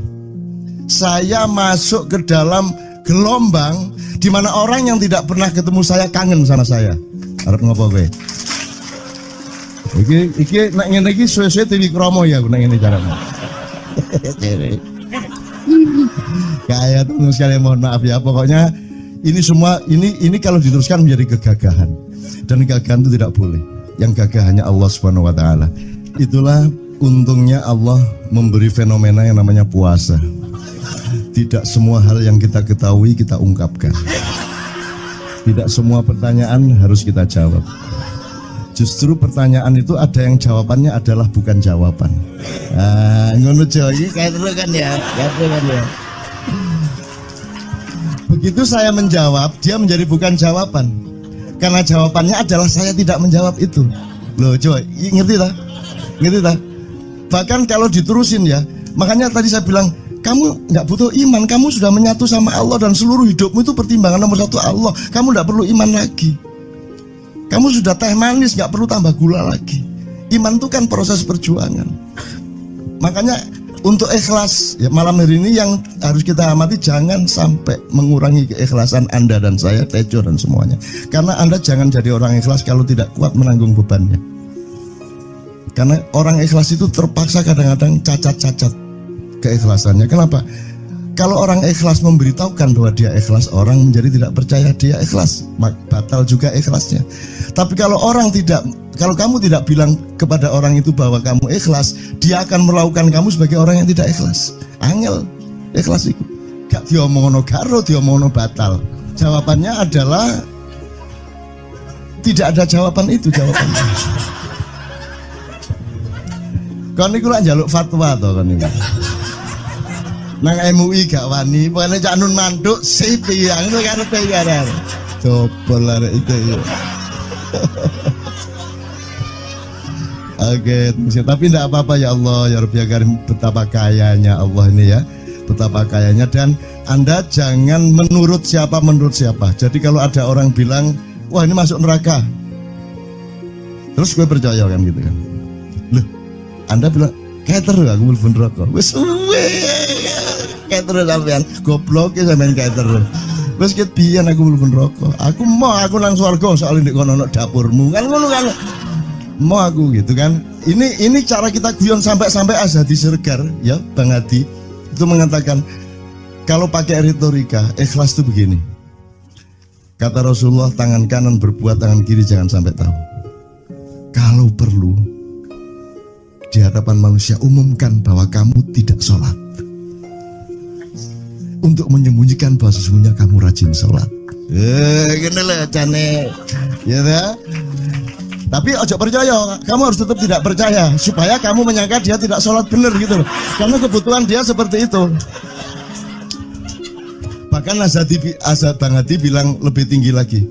Saya masuk ke dalam gelombang di mana orang yang tidak pernah ketemu saya kangen sama saya. Arep ngopo kowe? Iki nek ngene iki suwe-suwe TV Kromo ya nek ngene carane. Kayak terus sekali mohon maaf ya, pokoknya ini semua ini kalau diteruskan menjadi kegagahan. Dan kegagahan itu tidak boleh. Yang gagah hanya Allah Subhanahu wa taala. Itulah untungnya Allah memberi fenomena yang namanya puasa. Tidak semua hal yang kita ketahui kita ungkapkan. Tidak semua pertanyaan harus kita jawab. Justru pertanyaan itu ada yang jawabannya adalah bukan jawaban. Ngono iki kayak kan ya. Begitu saya menjawab, dia menjadi bukan jawaban. Karena jawabannya adalah saya tidak menjawab itu. Loh, coy, ngerti tak? Bahkan kalau diterusin ya, makanya tadi saya bilang, kamu nggak butuh iman, kamu sudah menyatu sama Allah dan seluruh hidupmu itu pertimbangan nomor 1 Allah. Kamu nggak perlu iman lagi. Kamu sudah teh manis, nggak perlu tambah gula lagi. Iman itu kan proses perjuangan. Makanya untuk ikhlas ya, malam hari ini yang harus kita amati, jangan sampai mengurangi keikhlasan Anda dan saya, Tejo dan semuanya. Karena Anda jangan jadi orang ikhlas kalau tidak kuat menanggung bebannya. Karena orang ikhlas itu terpaksa kadang-kadang cacat-cacat keikhlasannya. Kenapa? Kalau orang ikhlas memberitahukan bahwa dia ikhlas, orang menjadi tidak percaya dia ikhlas, batal juga ikhlasnya. Tapi kalau kamu tidak bilang kepada orang itu bahwa kamu ikhlas, dia akan melakukan kamu sebagai orang yang tidak ikhlas. Angel ikhlas itu gak diomongno karo, diomongno batal. Jawabannya adalah tidak ada jawaban itu jawabannya. Kon niku lak njaluk fatwa to kon niku. Nang MUI gak wani, pokoknya Cak Nun mantuk sip ya, ngono karepe kan. Coba lah itu ya. Oke, tapi tidak apa-apa ya Allah ya Rabbi ya Karim, betapa kayanya Allah ini ya, betapa kayanya. Dan Anda jangan menurut siapa. Jadi kalau ada orang bilang, wah ini masuk neraka, terus gue percaya kan gitu kan. Loh, Anda bilang kater aku mlebu neraka. Wis kater sampean, goblok ya sampean kater. Wis ket biyen aku mlebu neraka. Aku nang swarga soal ndek kono ono dapurmu. Kan ngono kan. Mau aku gitu kan. Ini cara kita guyon sampai Azhadi Siregar ya Bang Hadi itu mengatakan kalau pakai retorika ikhlas itu begini. Kata Rasulullah, tangan kanan berbuat, tangan kiri jangan sampai tahu. Kalau perlu di hadapan manusia umumkan bahwa kamu tidak sholat, untuk menyembunyikan bahwa sesungguhnya kamu rajin sholat. Gini lah cane ya dah. Tapi ojo percaya, kamu harus tetap tidak percaya supaya kamu menyangka dia tidak sholat benar gitu loh. Karena kebutuhan dia seperti itu. Bahkan Bang Hadi bilang lebih tinggi lagi.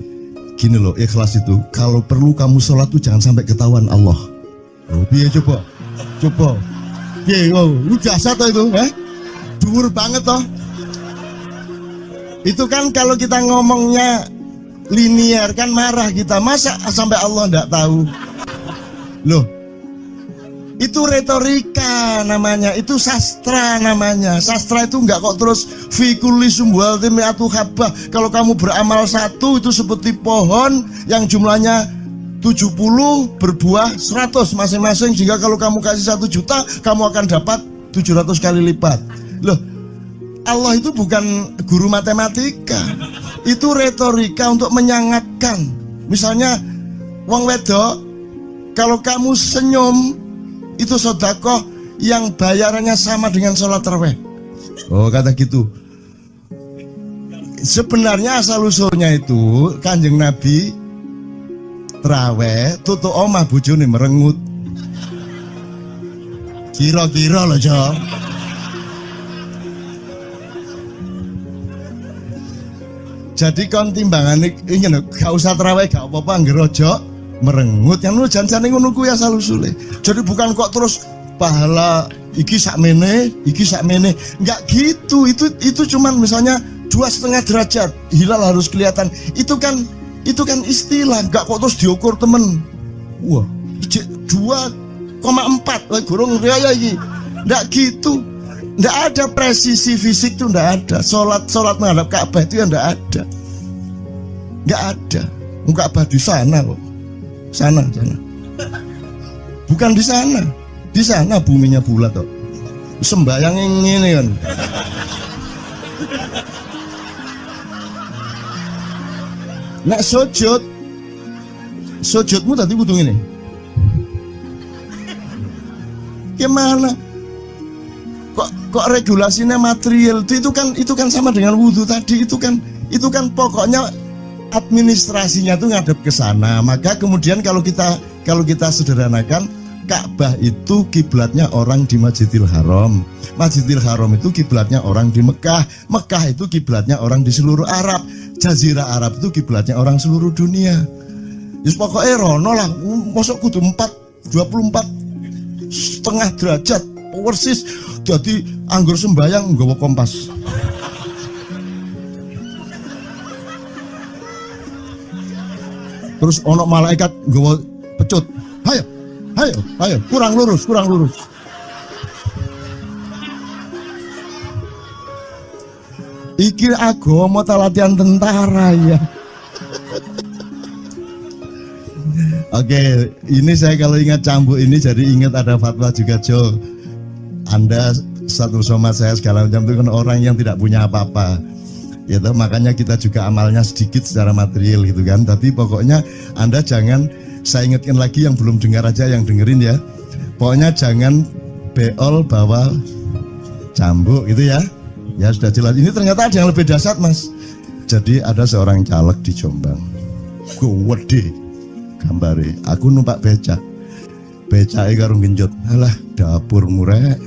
Gini loh, ikhlas itu kalau perlu kamu sholat tuh jangan sampai ketahuan Allah. Oh, biar coba. Biar, lu jasa toh itu, dhuwur banget toh. Itu kan kalau kita ngomongnya linear kan marah kita, masa sampai Allah enggak tahu. Loh, itu retorika namanya, itu sastra namanya. Sastra itu enggak kok terus fi kulli sumbuhatin mi'atu habbah. Kalau kamu beramal satu itu seperti pohon yang jumlahnya 70 berbuah 100 masing-masing, sehingga kalau kamu kasih 1 juta kamu akan dapat 700 kali lipat. Loh, Allah itu bukan guru matematika. Itu retorika untuk menyangatkan. Misalnya wong wedok, kalau kamu senyum itu sedekah yang bayarannya sama dengan sholat tarawih. Oh, kata gitu. Sebenarnya asal usulnya itu Kanjeng Nabi tarawih tutuk omah bojone merengut. Kira-kira loh, Jo. Jadi kon timbangan ini gak usah terawih gak apa-apa ngerojo merengut yang lu janjane ngono kuwi asal usule. Jadi bukan kok terus pahala iki sakmene enggak gitu. Itu cuman misalnya 2,5 derajat hilal harus kelihatan. Itu kan istilah, enggak kok terus diukur temen. Wah, 2,4 gurung riaya iki. Enggak gitu. Nggak ada presisi fisik tuh, nggak ada. Sholat menghadap Ka'bah itu ya nggak ada. Nggak ada. Ka'bah di sana kok. Sana. Bukan di sana. Di sana buminya bulat kok. Sembayang ini kan. Nek sujudmu tadi butuh ini. Gimana? Kok regulasinya material itu kan sama dengan wudhu tadi. Itu kan pokoknya administrasinya tuh ngadep ke sana. Maka kemudian kalau kita sederhanakan, Ka'bah itu kiblatnya orang di Masjidil Haram. Masjidil Haram itu kiblatnya orang di Mekah. Mekah itu kiblatnya orang di seluruh Arab. Jazirah Arab itu kiblatnya orang seluruh dunia. Just pokoknya rono lah. Masuk kudu 24,5 derajat persis. Jadi anggur sembayang nggawa kompas. Terus ono malaikat nggawa pecut. Hayo, kurang lurus. Iki agama ta latihan tentara ya. Oke, ini saya kalau ingat cambuk ini jadi ingat ada fatwa juga, Jo. Anda satu somad saya segala macam itu kan orang yang tidak punya apa-apa. Gitu, makanya kita juga amalnya sedikit secara material gitu kan. Tapi pokoknya Anda jangan, saya ingatkan lagi yang belum dengar aja, yang dengerin ya. Pokoknya jangan beol bawa cambuk gitu ya. Ya sudah jelas. Ini ternyata ada yang lebih dahsyat, Mas. Jadi ada seorang caleg di Jombang. Gede gambare. Aku numpak becak. becake karo genjot. Alah dapur murek.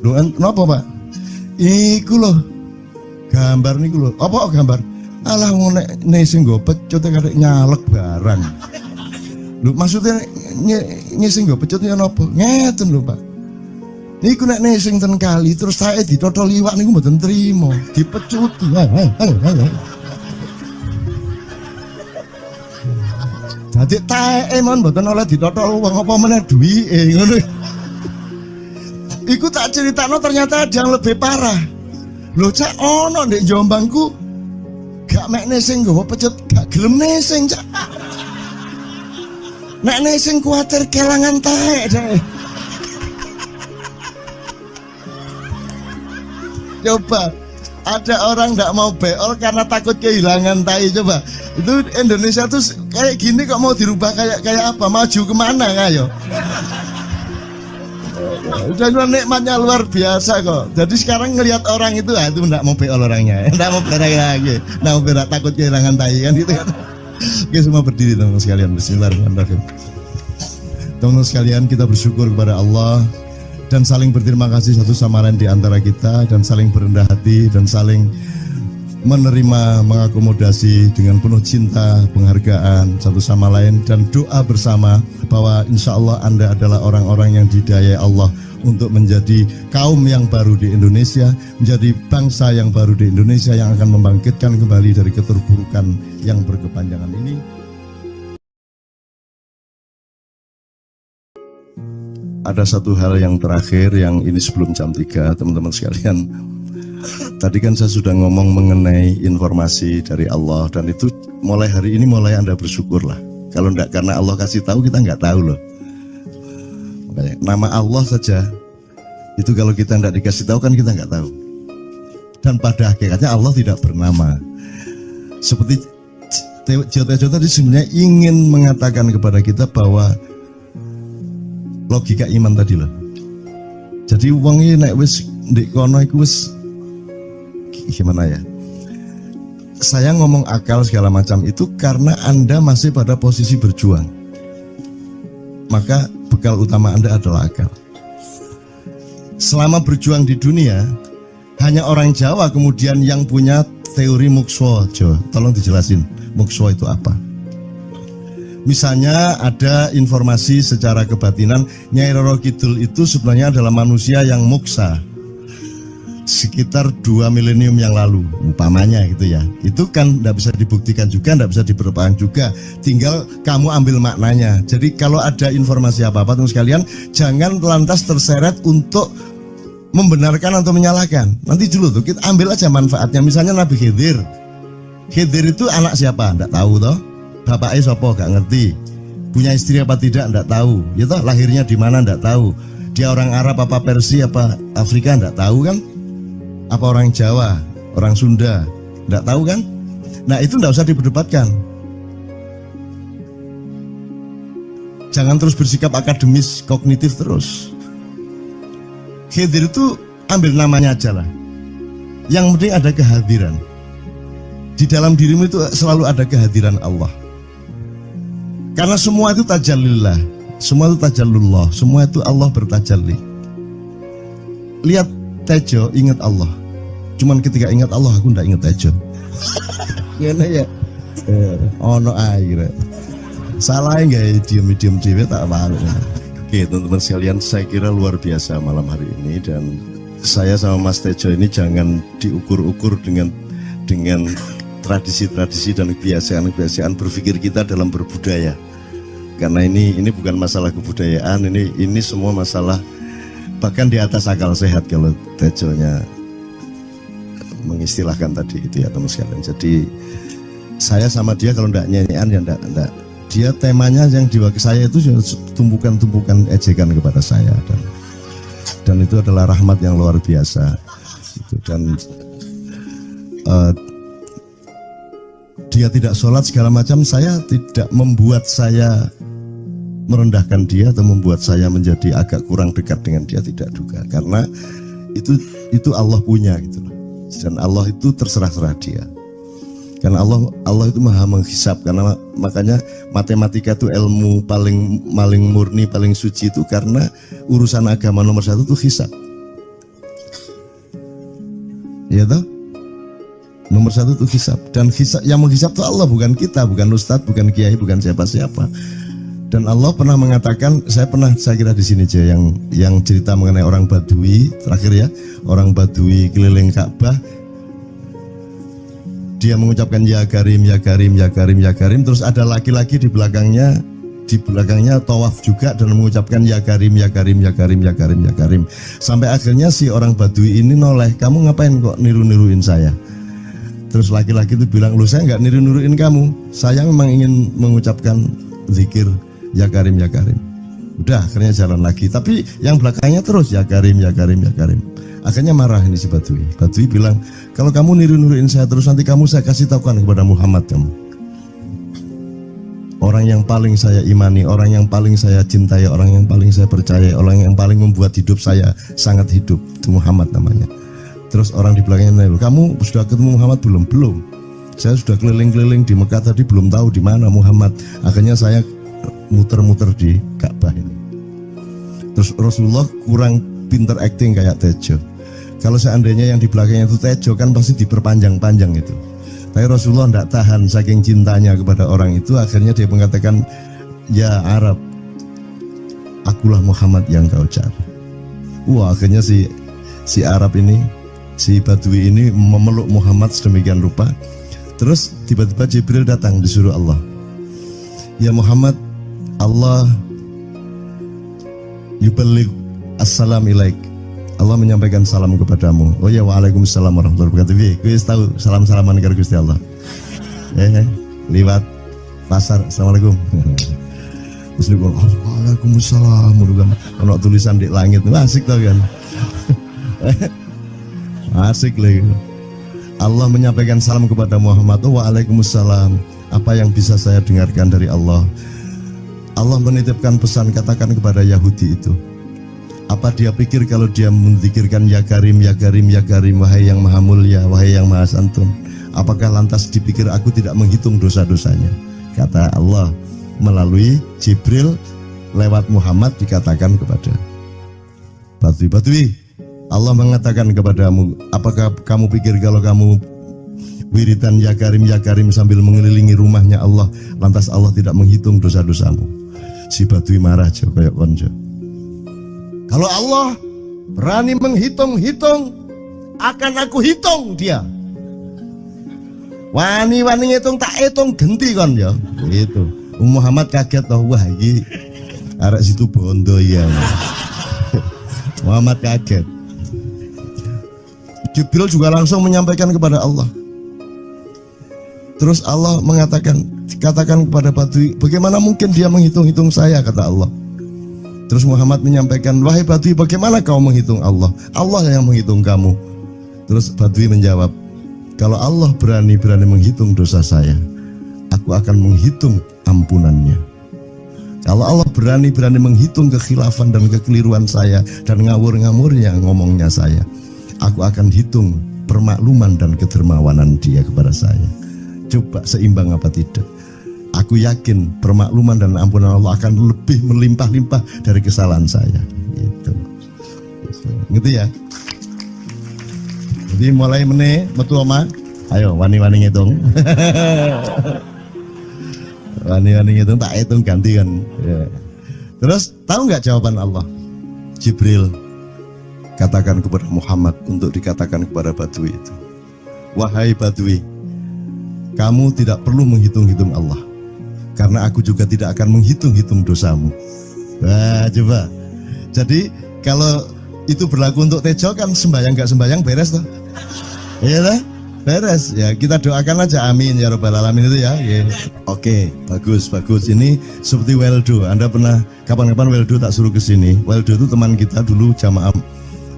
Lho napa Pak? Iku lho. Gambar niku lho. Apa gambar? Alah ngene sing nggo pecut karek nyalek barang. Lho maksudnya sing nggo pecut ya napa? Ngeten lho Pak. Niku nek sing ten kali terus saya ditotol iwak niku mboten trimo, dipecuti. Dadi taeke mon mboten oleh ditotol wong apa meneh duwike ngono. Iku tak critakno ternyata ada yang lebih parah. Lho cak ono ndek Jombangku gak mek nesing nggawa pecut gak gelem nesing cak. Nek nesing kuwatir kelangan taek deh. Coba ada orang nggak mau beol karena takut kehilangan tai. Coba itu Indonesia tuh kayak gini kok mau dirubah kayak apa? Maju kemana ayo? Udah nikmatnya luar biasa kok. Jadi sekarang ngelihat orang itu itu nggak mau beol orangnya, nggak mau berak lagi, nggak mau berak takut kehilangan tai kan gitu kan? Oke semua berdiri teman-teman sekalian. Bismillahirrahmanirrahim. Teman-teman sekalian kita bersyukur kepada Allah dan saling berterima kasih satu sama lain di antara kita dan saling berendah hati dan saling menerima, mengakomodasi dengan penuh cinta, penghargaan satu sama lain dan doa bersama bahwa insya Allah Anda adalah orang-orang yang didayai Allah untuk menjadi kaum yang baru di Indonesia, menjadi bangsa yang baru di Indonesia yang akan membangkitkan kembali dari keterpurukan yang berkepanjangan ini. Ada satu hal yang terakhir yang ini sebelum jam 3 teman-teman sekalian. Tadi kan saya sudah ngomong mengenai informasi dari Allah dan itu mulai hari ini mulai Anda bersyukurlah. Kalau enggak karena Allah kasih tahu kita enggak tahu loh. Makanya nama Allah saja itu kalau kita enggak dikasih tahu kan kita enggak tahu. Dan pada hakikatnya Allah tidak bernama. Seperti Jotejo tadi sebenarnya ingin mengatakan kepada kita bahwa logika iman tadi loh. Jadi wong iki nek wis ndek kono iku wis gimana ya? Saya ngomong akal segala macam itu karena Anda masih pada posisi berjuang. Maka bekal utama Anda adalah akal. Selama berjuang di dunia, hanya orang Jawa kemudian yang punya teori mukswa. Jawa, tolong dijelasin mukswa itu apa? Misalnya ada informasi secara kebatinan Nyai Roro Kidul itu sebenarnya adalah manusia yang muksa sekitar 2 milenium yang lalu umpamanya gitu ya. Itu kan tidak bisa dibuktikan juga, tidak bisa diperpanjang juga, tinggal kamu ambil maknanya. Jadi kalau ada informasi apa-apa teman sekalian jangan lantas terseret untuk membenarkan atau menyalahkan. Nanti dulu tuh kita ambil aja manfaatnya. Misalnya Nabi Khidir itu anak siapa? Tidak tahu toh. Bapaknya sopo gak ngerti, punya istri apa tidak enggak tahu, ya toh lahirnya di mana enggak tahu, dia orang Arab apa Persia apa Afrika enggak tahu kan, apa orang Jawa, orang Sunda enggak tahu kan. Nah itu enggak usah diperdebatkan, jangan terus bersikap akademis kognitif terus. Khidir itu ambil namanya aja lah, yang penting ada kehadiran di dalam dirimu, itu selalu ada kehadiran Allah. Karena semua itu tajallillah, semua itu tajallullah, semua itu Allah bertajalli. Lihat Tejo, ingat Allah. Cuman ketika ingat Allah, aku ndak ingat Tejo. Gini ya, ono air. Salah nggak diem cewek tak malu. Oke teman-teman sekalian, saya kira luar biasa malam hari ini dan saya sama Mas Tejo ini jangan diukur-ukur dengan tradisi-tradisi dan kebiasaan-kebiasaan berpikir kita dalam berbudaya. Karena ini bukan masalah kebudayaan, ini semua masalah bahkan di atas akal sehat kalau Tejonya mengistilahkan tadi itu ya teman sekalian. Jadi saya sama dia kalau enggak nyanyian ya enggak. Dia temanya yang diwakili saya itu tumpukan-tumpukan ejekan kepada saya dan itu adalah rahmat yang luar biasa. Dan dia tidak sholat segala macam, saya tidak membuat saya merendahkan dia atau membuat saya menjadi agak kurang dekat dengan dia, tidak juga, karena itu Allah punya gitu loh. Dan Allah itu terserah-serah dia. Karena Allah itu maha menghisab, karena makanya matematika itu ilmu paling murni, paling suci itu karena urusan agama nomor satu itu hisab. Ya toh? Nomor satu itu hisab, dan hisab, yang menghisab itu Allah, bukan kita, bukan ustadz, bukan kiai, bukan siapa-siapa. Dan Allah pernah mengatakan, saya kira di sini aja yang cerita mengenai orang Badui terakhir ya, orang Badui keliling Ka'bah. Dia mengucapkan ya Karim, ya Karim, ya Karim, ya Karim. Terus ada laki-laki di belakangnya tawaf juga dan mengucapkan ya Karim, ya Karim, ya Karim, ya Karim, ya Karim. Sampai akhirnya si orang Badui ini noleh, kamu ngapain kok niru-niruin saya? Terus laki-laki itu bilang, loh saya nggak niru-niruin kamu, saya memang ingin mengucapkan zikir ya Karim, ya Karim. Udah akhirnya jalan lagi, tapi yang belakangnya terus ya Karim, ya Karim, ya Karim. Akhirnya marah ini si Badui. Badui bilang, kalau kamu niru-niruin saya terus, nanti saya kasih tahukan kepada Muhammad kamu. Orang yang paling saya imani, orang yang paling saya cintai, orang yang paling saya percaya, orang yang paling membuat hidup saya sangat hidup, itu Muhammad namanya. Terus orang di belakangnya nanya, kamu sudah ketemu Muhammad belum? Belum. Saya sudah keliling-keliling di Mekah tadi, belum tahu di mana Muhammad. Akhirnya saya muter-muter di Ka'bah ini. Terus Rasulullah kurang pinter acting kayak Tejo. Kalau seandainya yang di belakangnya itu Tejo kan pasti diperpanjang-panjang itu. Tapi Rasulullah tidak tahan saking cintanya kepada orang itu, akhirnya dia mengatakan, ya Arab, akulah Muhammad yang kau cari. Wah, akhirnya si Arab ini, si Badui ini memeluk Muhammad sedemikian rupa. Terus tiba-tiba Jibril datang disuruh Allah. Ya Muhammad, Allah yuballigh assalam ilaik. Allah menyampaikan salam kepadamu. Oh ya, waalaikumsalam warahmatullahi wabarakatuh. Gue tahu salam-salaman karo Gusti Allah. Liwat pasar, assalamualaikum. Terus dia bilang, waalaikumsalam. Ono tulisan di langit, asik tau kan? Asik lagi. Allah menyampaikan salam kepada Muhammad. Oh, waalaikumsalam. Apa yang bisa saya dengarkan dari Allah? Allah menitipkan pesan, katakan kepada Yahudi itu. Apa dia pikir kalau dia menzikirkan ya Karim, ya Karim, ya Karim, wahai yang maha mulia, wahai yang maha santun, apakah lantas dipikir aku tidak menghitung dosa-dosanya? Kata Allah melalui Jibril lewat Muhammad dikatakan kepada Badui, Allah mengatakan kepadamu, apakah kamu pikir kalau kamu wiridan ya Karim sambil mengelilingi rumahnya Allah, lantas Allah tidak menghitung dosa-dosamu? Si Badui marah aja kayak konco. Kalau Allah berani menghitung-hitung, akan aku hitung dia. Wani-wani hitung tak hitung genti kon ya. Gitu. Muhammad kaget toh, wah iki arek situ bondo ya. Muhammad kaget. Jibril juga langsung menyampaikan kepada Allah. Terus Allah mengatakan, katakan kepada Badui, bagaimana mungkin dia menghitung-hitung saya, kata Allah. Terus Muhammad menyampaikan, wahai Badui, bagaimana kau menghitung Allah? Allah yang menghitung kamu. Terus Badui menjawab, kalau Allah berani menghitung dosa saya, aku akan menghitung ampunannya. Kalau Allah berani menghitung kekhilafan dan kekeliruan saya dan ngawur-ngawurnya ngomongnya saya, aku akan hitung permakluman dan kedermawanan dia kepada saya. Coba seimbang apa tidak? Aku yakin permakluman dan ampunan Allah akan lebih melimpah-limpah dari kesalahan saya. Gitu. Gitu ya. Jadi mulai metu oma, ayo wani-wani ngitung. Wani-wani ngitung tak hitung ganti kan. Ya. Terus tahu nggak jawaban Allah? Jibril katakan kepada Muhammad untuk dikatakan kepada Badui itu. Wahai Badui, kamu tidak perlu menghitung-hitung Allah. Karena aku juga tidak akan menghitung-hitung dosamu. Wah, coba. Jadi kalau itu berlaku untuk Tejo kan sembahyang gak sembahyang beres toh? Iya lah, beres. Ya kita doakan aja, amin ya robbal alamin itu ya. Yeah. Oke, bagus. Ini seperti Weldo. Anda pernah kapan-kapan Weldo tak suruh ke sini. Weldo itu teman kita dulu jamaah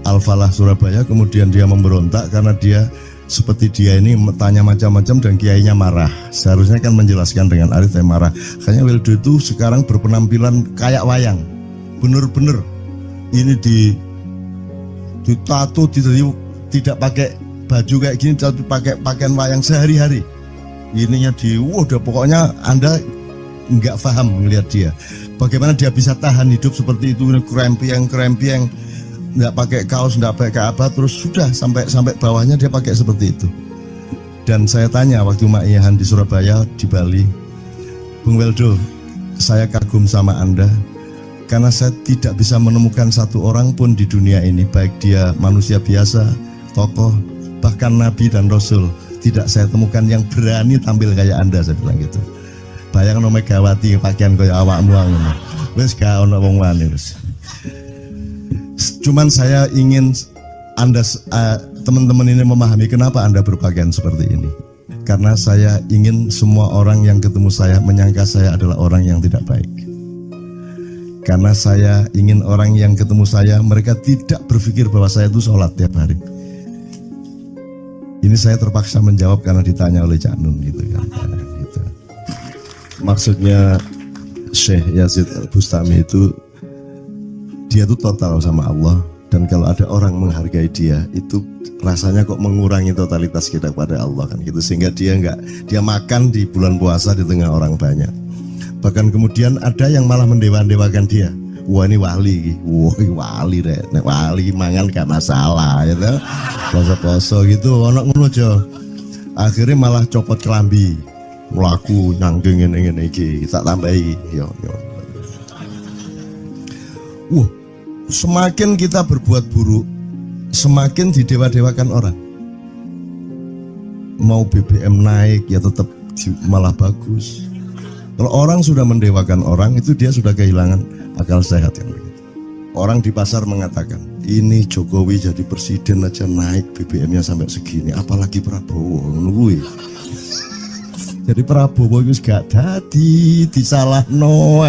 Al-Falah Surabaya. Kemudian dia memberontak karena dia seperti dia ini tanya macam-macam dan kiainya marah. Seharusnya kan menjelaskan dengan arif, tapi marah. Kayaknya Weldo itu sekarang berpenampilan kayak wayang. Bener-bener ini di tato, tidak pakai baju kayak gini, tapi pakai pakaian wayang sehari-hari. ininya udah pokoknya Anda nggak paham ngelihat dia. Bagaimana dia bisa tahan hidup seperti itu, krempieng, nggak pakai kaos, nggak pakai apa, terus sudah sampai bawahnya dia pakai seperti itu. Dan saya tanya waktu Ma'iyahan di Surabaya, di Bali, Bung Weldo, saya kagum sama Anda karena saya tidak bisa menemukan satu orang pun di dunia ini, baik dia manusia biasa, tokoh, bahkan Nabi dan Rasul, tidak saya temukan yang berani tampil kayak Anda, saya bilang gitu. Bayang no Megawati pakaian kaya awakmu ngono. Wis gak ono wong wani wis. Cuman saya ingin Anda teman-teman ini memahami kenapa Anda berpakaian seperti ini. Karena saya ingin semua orang yang ketemu saya menyangka saya adalah orang yang tidak baik. Karena saya ingin orang yang ketemu saya mereka tidak berpikir bahwa saya itu sholat tiap hari. Ini saya terpaksa menjawab karena ditanya oleh Cak Nun gitu kan. Gitu. Maksudnya Syekh Yazid Bustami itu dia itu total sama Allah, dan kalau ada orang menghargai dia itu rasanya kok mengurangi totalitas kita kepada Allah kan gitu, sehingga dia makan di bulan puasa di tengah orang banyak. Bahkan kemudian ada yang malah mendewa-dewakan dia. Wah ini wali, wali deh, nek wali mangan gak masalah gitu, poso-poso gitu, ono ngono aja. Akhirnya malah copot kelambi, melaku nyanggeng ngene iki, tak tambahi, yo. Semakin kita berbuat buruk, semakin didewa-dewakan orang. Mau BBM naik ya tetap malah bagus. Kalau orang sudah mendewakan orang, itu dia sudah kehilangan akal sehat yang begitu. Orang di pasar mengatakan, ini Jokowi jadi presiden aja naik BBM-nya sampai segini, apalagi Prabowo nungguin. Jadi Prabowo itu gak dadi disalahno.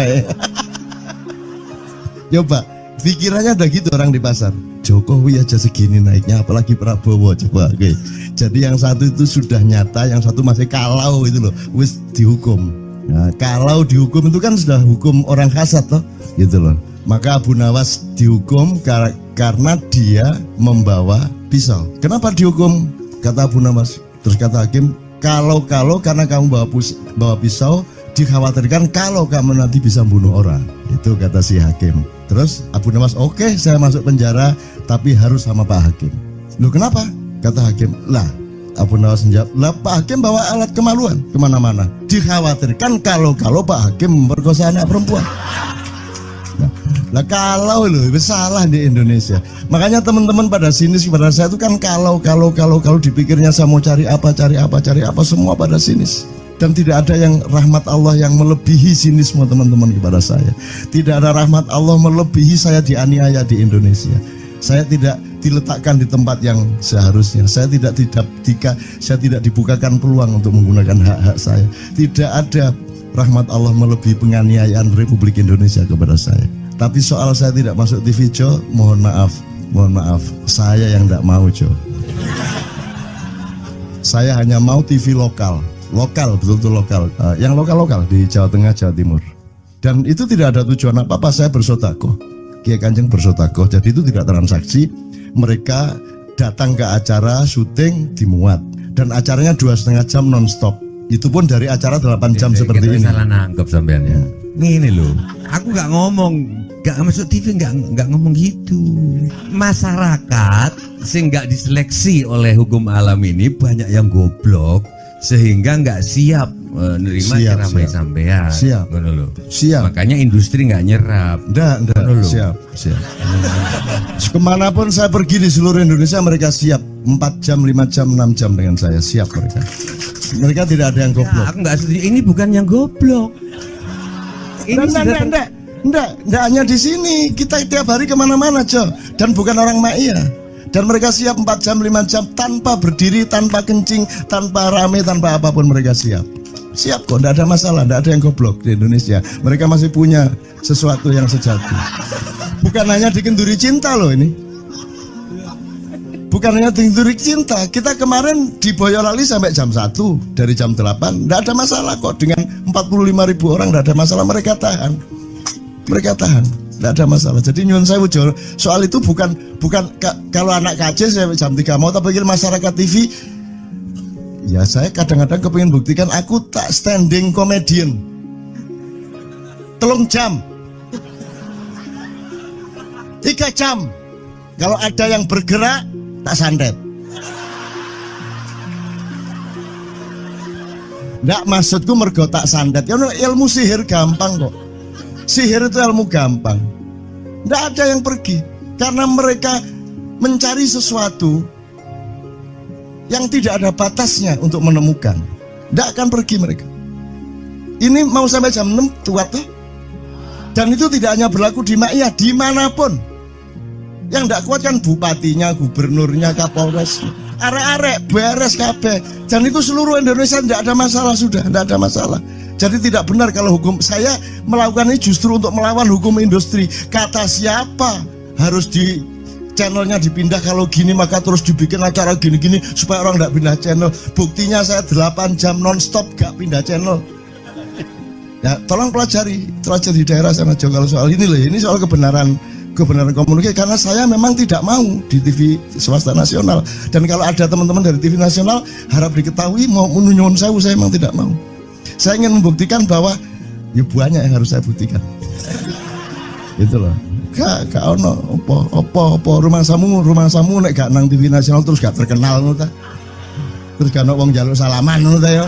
Coba pikirannya udah gitu orang di pasar. Jokowi aja segini naiknya, apalagi Prabowo, coba. Oke. Jadi yang satu itu sudah nyata, yang satu masih kalau itu loh, wis dihukum. Nah, kalau dihukum itu kan sudah hukum orang hasad loh, gitu loh. Maka Abu Nawas dihukum karena dia membawa pisau. Kenapa dihukum? Kata Abu Nawas. Terus kata hakim, kalau karena kamu bawa pisau, dikhawatirkan kalau kamu nanti bisa bunuh orang. Itu kata si hakim. Terus Abu Nawas, oke, saya masuk penjara, tapi harus sama Pak Hakim. Loh kenapa? Kata hakim, lah Abu Nawas menjawab, lah Pak Hakim bawa alat kemaluan kemana-mana. Dikhawatirkan kalau Pak Hakim memperkosa anak perempuan. Lah kalau loh, salah di Indonesia. Makanya teman-teman pada sinis kepada saya itu kan kalau dipikirnya saya mau cari apa, semua pada sinis. Dan tidak ada yang rahmat Allah yang melebihi sinisme teman-teman kepada saya. Tidak ada rahmat Allah melebihi saya dianiaya di Indonesia. Saya tidak diletakkan di tempat yang seharusnya. Saya tidak dibukakan peluang untuk menggunakan hak-hak saya. Tidak ada rahmat Allah melebihi penganiayaan Republik Indonesia kepada saya. Tapi soal saya tidak masuk TV Jo, mohon maaf, saya yang tidak mau Jo. Saya hanya mau TV lokal, betul-betul lokal, yang lokal di Jawa Tengah, Jawa Timur. Dan itu tidak ada tujuan apa-apa, saya bersodakoh. Kiai Kanjeng bersodakoh, jadi itu tidak transaksi. Mereka datang ke acara syuting dimuat, dan acaranya 2,5 jam non-stop. Itu pun dari acara 8 jam seperti ini. Salah nangkep sampean ya. Ini loh, aku nggak ngomong, nggak masuk TV, nggak ngomong gitu. Masyarakat sing nggak diseleksi oleh hukum alam ini banyak yang goblok sehingga nggak siap menerima ceramah sampean. Siap. Makanya industri nggak nyerap. Nggak. Siap. Kemanapun saya pergi di seluruh Indonesia mereka siap. 4 jam, 5 jam, 6 jam dengan saya, siap mereka. Mereka tidak ada yang goblok. Aku nggak setuju. Ini bukan yang goblok. Enggak hanya di sini. Kita tiap hari kemana-mana, Jo. Dan bukan orang Ma'iyah. Dan mereka siap 4 jam, 5 jam tanpa berdiri, tanpa kencing, tanpa rame, tanpa apapun mereka siap. Siap kok, tidak ada masalah, tidak ada yang goblok di Indonesia. Mereka masih punya sesuatu yang sejati. Bukan hanya dikenduri cinta loh ini. Bukan hanya dikenduri cinta. Kita kemarin di Boyolali sampai jam 1, dari jam 8. Tidak ada masalah kok, dengan 45.000 orang tidak ada masalah, mereka tahan. Tidak ada masalah. Jadi nyuwun sewu soal itu bukan kalau anak KC saya jam 3 mau, tapi pikir masyarakat TV Ya saya kadang-kadang kepingin buktikan aku tak standing comedian 3 jam 3 jam. Kalau ada yang bergerak tak santet. Nggak, maksudku mergo tak santet. Ya ilmu sihir gampang kok. Sihir itu ilmu gampang. Nggak ada yang pergi karena mereka mencari sesuatu yang tidak ada batasnya untuk menemukan. Nggak akan pergi mereka. Ini mau sampai jam 6 tuat tuh. Dan itu tidak hanya berlaku di Maia, dimanapun. Yang nggak kuat kan bupatinya, gubernurnya, kapolres. Arek-arek beres kabeh. Dan itu seluruh Indonesia tidak ada masalah sudah, tidak ada masalah. Jadi tidak benar kalau hukum saya melakukan ini justru untuk melawan hukum industri. Kata siapa harus di channelnya dipindah, kalau gini maka terus dibikin acara gini-gini supaya orang tidak pindah channel. Buktinya saya 8 jam non-stop gak pindah channel. Ya tolong pelajari di daerah sana juga kalau soal ini loh. Ini soal kebenaran komunikasi, karena saya memang tidak mau di TV swasta nasional. Dan kalau ada teman-teman dari TV nasional harap diketahui mau menunyun saya memang tidak mau. Saya ingin membuktikan bahwa ya banyak yang harus saya buktikan. Itu loh. Gak ono opo rumah samu nek gak nang TV nasional terus gak terkenal ngono ta. Terus gak ono wong njaluk salaman ngono ta ya.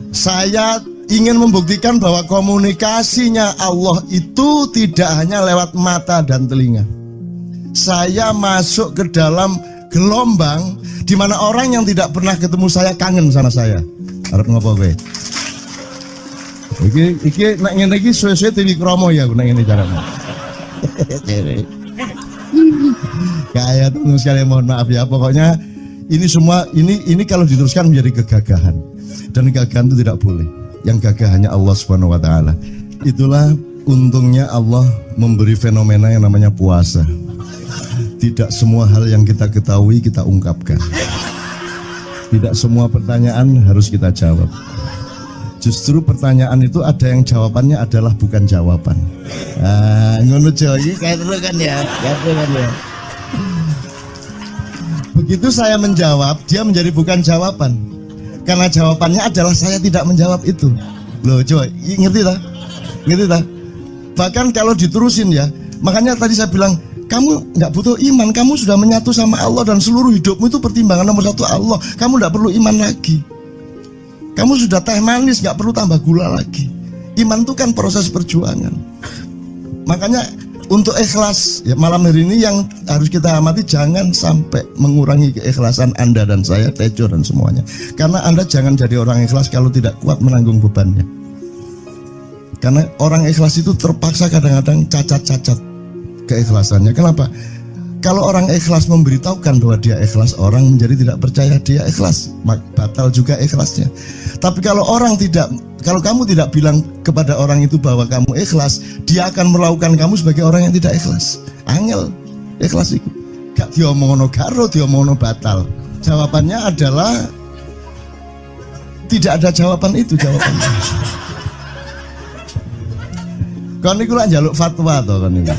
Saya ingin membuktikan bahwa komunikasinya Allah itu tidak hanya lewat mata dan telinga. Saya masuk ke dalam gelombang di mana orang yang tidak pernah ketemu saya kangen sama saya. Arep ngopo kowe? Iki nek ngene iki suwe-suwe TV Kromo ya nek ngene carane. Kayak terus sekali mohon maaf ya, pokoknya ini semua ini kalau diteruskan menjadi kegagahan. Dan kegagahan itu tidak boleh. Yang gagah hanya Allah Subhanahu wa taala. Itulah untungnya Allah memberi fenomena yang namanya puasa. Tidak semua hal yang kita ketahui kita ungkapkan. Tidak semua pertanyaan harus kita jawab. Justru pertanyaan itu ada yang jawabannya adalah bukan jawaban. Ngono iki kayak terus kan ya. Begitu saya menjawab, dia menjadi bukan jawaban. Karena jawabannya adalah saya tidak menjawab itu. Loh, coba ngerti tak? Ngerti tak? Bahkan kalau diterusin ya, makanya tadi saya bilang, kamu nggak butuh iman, kamu sudah menyatu sama Allah dan seluruh hidupmu itu pertimbangan nomor 1 Allah. Kamu nggak perlu iman lagi. Kamu sudah teh manis, nggak perlu tambah gula lagi. Iman itu kan proses perjuangan. Makanya untuk ikhlas ya, malam hari ini yang harus kita amati, jangan sampai mengurangi keikhlasan Anda dan saya, Tejo dan semuanya. Karena Anda jangan jadi orang ikhlas kalau tidak kuat menanggung bebannya. Karena orang ikhlas itu terpaksa kadang-kadang cacat-cacat keikhlasannya. Kenapa? Kalau orang ikhlas memberitahukan bahwa dia ikhlas, orang menjadi tidak percaya dia ikhlas, batal juga ikhlasnya. Tapi kalau kamu tidak bilang kepada orang itu bahwa kamu ikhlas, dia akan melakukan kamu sebagai orang yang tidak ikhlas. Angel ikhlas itu. Gak diomongno karo, diomongno batal. Jawabannya adalah tidak ada jawaban itu jawabannya. Kon niku lak njaluk fatwa to kon niku.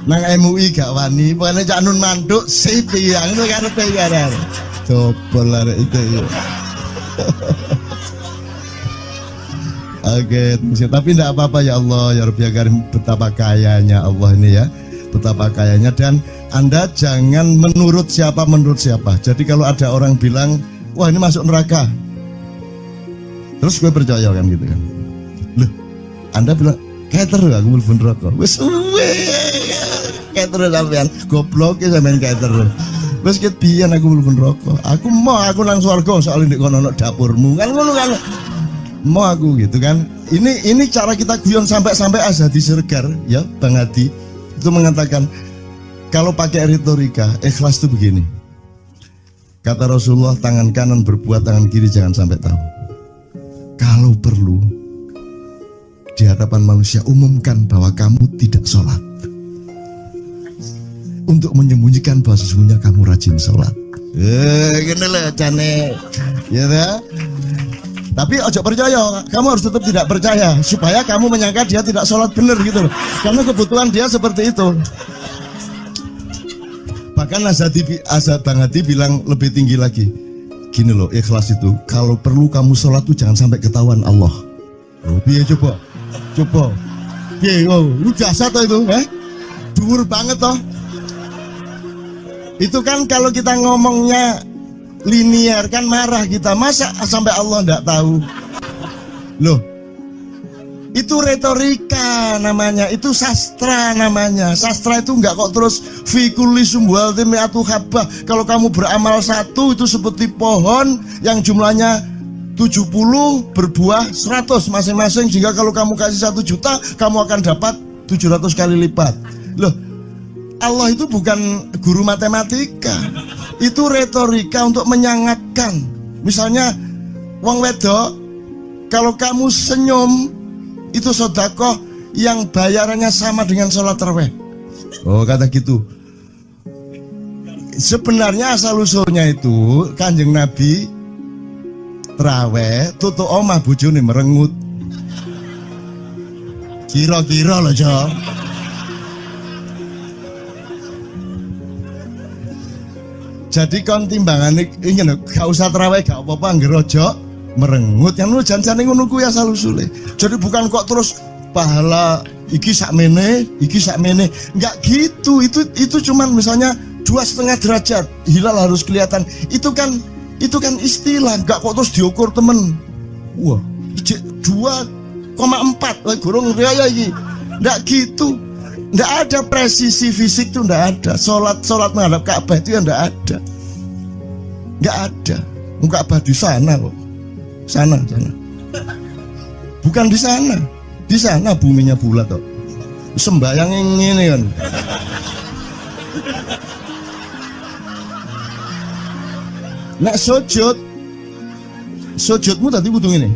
Nang MUI gak wani, pokoknya Cak Nun manduk sip yang itu karepe ya. Coba lah itu ya. Oke, tapi tidak apa-apa ya Allah, ya Rabbi ya Karim, betapa kayanya Allah ini ya, betapa kayanya. Dan Anda jangan menurut siapa. Jadi kalau ada orang bilang, wah ini masuk neraka, terus gue percaya kan gitu kan. Loh, Anda bilang, kater aku mlebu neraka. Wis kater sampean, goblok ya sampean kater. Wis ket biyen aku mlebu neraka. Aku nang swarga soal ndek kono dapurmu. Kan ngono kan. Mau aku gitu kan. Ini cara kita guyon sampai Azhadi Siregar ya, Bang Hadi itu mengatakan kalau pakai retorika ikhlas itu begini. Kata Rasulullah, tangan kanan berbuat, tangan kiri jangan sampai tahu. Kalau perlu di hadapan manusia umumkan bahwa kamu tidak sholat, untuk menyembunyikan bahwa sesungguhnya kamu rajin sholat. Gini lah cane, ya dah. Tapi ojo percaya, kamu harus tetap tidak percaya supaya kamu menyangka dia tidak sholat benar gitu loh. Karena kebutuhan dia seperti itu. Bahkan Azad Bang Hadi bilang lebih tinggi lagi. Gini loh, ikhlas itu kalau perlu kamu sholat tuh jangan sampai ketahuan Allah. Oh, piye coba? Piye, lu jasa toh itu, Dhuwur banget toh. Itu kan kalau kita ngomongnya linear kan marah kita, masa sampai Allah enggak tahu. Loh, itu retorika namanya, itu sastra namanya. Sastra itu enggak kok terus fi kulli sumbuhatin mi'atu habbah. Kalau kamu beramal satu itu seperti pohon yang jumlahnya 70 berbuah 100 masing-masing, sehingga kalau kamu kasih 1 juta kamu akan dapat 700 kali lipat. Loh, Allah itu bukan guru matematika, itu retorika untuk menyangatkan. Misalnya wong wedok, kalau kamu senyum itu sedekah yang bayarannya sama dengan sholat tarawih. Oh, kata gitu. Sebenarnya asal usulnya itu Kanjeng Nabi tarawih tutuk omah bojone merengut. Kira-kira loh, Jo. Jadi kon timbangane iki lho, gak usah tarawih gak apa-apa anggere aja merengut. Yang lu janjane ngono kuwi asal usule. Jadi bukan kok terus pahala iki sakmene, enggak gitu. Itu cuman misalnya 2,5 derajat hilal harus kelihatan. Itu kan istilah, enggak kok terus diukur temen. Wah, 2,4 gurung riaya iki. Enggak gitu. Enggak ada presisi fisik tuh, enggak ada. Salat menghadap Ka'bah itu ya enggak ada. Enggak ada. Ka'bah di sana kok. Sana. Bukan di sana. Di sana buminya bulat kok. Sembayang ngene kan. Nek sujudmu tadi kudu ngene.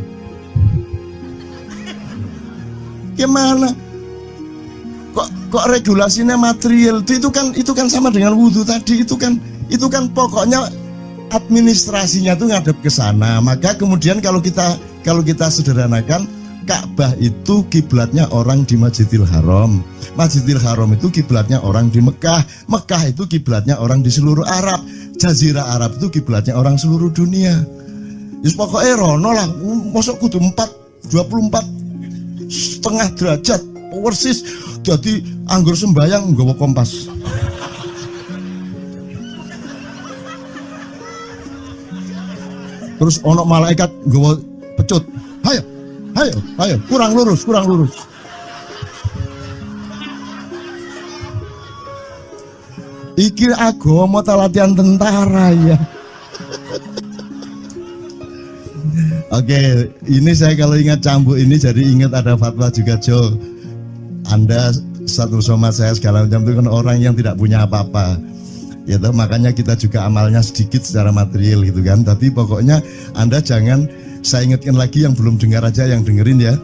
Gimana? Kok regulasinya material itu kan sama dengan wudhu tadi, itu kan pokoknya administrasinya tuh ngadep ke sana. Maka kemudian kalau kita sederhanakan, Ka'bah itu kiblatnya orang di Masjidil Haram. Masjidil Haram itu kiblatnya orang di Mekah. Mekah itu kiblatnya orang di seluruh Arab. Jazirah Arab itu kiblatnya orang seluruh dunia. Yus pokoknya rono lah, masuk kudu 24,5 derajat persis. Jadi anggur sembayang nggawa kompas. Terus ono malaikat nggawa pecut. Hayo, kurang lurus. Iki agama ta latihan tentara ya. Oke, ini saya kalau ingat cambuk ini jadi ingat ada fatwa juga, Jo. Anda satu sama saya segala macam itu kan orang yang tidak punya apa-apa, ya toh, makanya kita juga amalnya sedikit secara material gitu kan. Tapi pokoknya Anda jangan, saya ingatkan lagi yang belum dengar aja yang dengerin ya.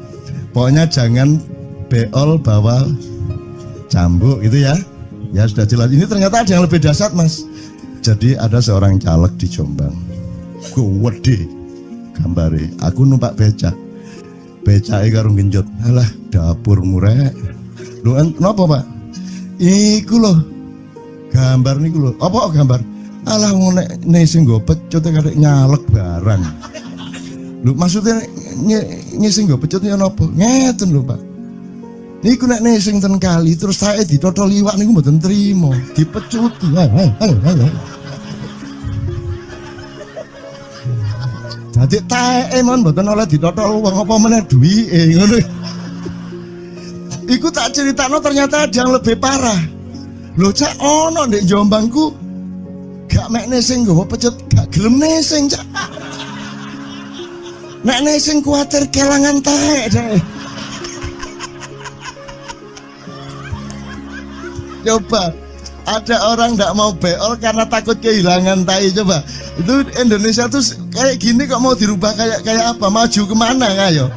Pokoknya jangan beol bawa cambuk gitu ya. Ya sudah jelas. Ini ternyata ada yang lebih dahsyat, Mas. Jadi ada seorang caleg di Jombang. Gede gambare. Aku numpak becak. Becake karo genjot. Alah, dapur murek. Lho, napa, Pak? Iku lho. Gambar niku lho. Apa gambar? Alah ngene sing nggo pecut karek nyalek barang. Lho, maksudnya sing nggo pecut ya napa? Ngeten lho, Pak. Niku nek nesing ten kali terus saya ditotol iwak niku mboten trimo, dipecuti. Dadi taeke mon mboten oleh ditotol wong apa meneh duwike ngono. Iku tak critakno ternyata ada yang lebih parah. Lho cak ono ndek Jombangku gak mek nesing nggawa pecut, gak gelem nesing cak. Nek nesing kuwatir kelangan taek cak. Coba ada orang tidak mau beol karena takut kehilangan tai. Coba itu Indonesia tuh kayak gini kok mau dirubah kayak apa? Maju kemana ayo?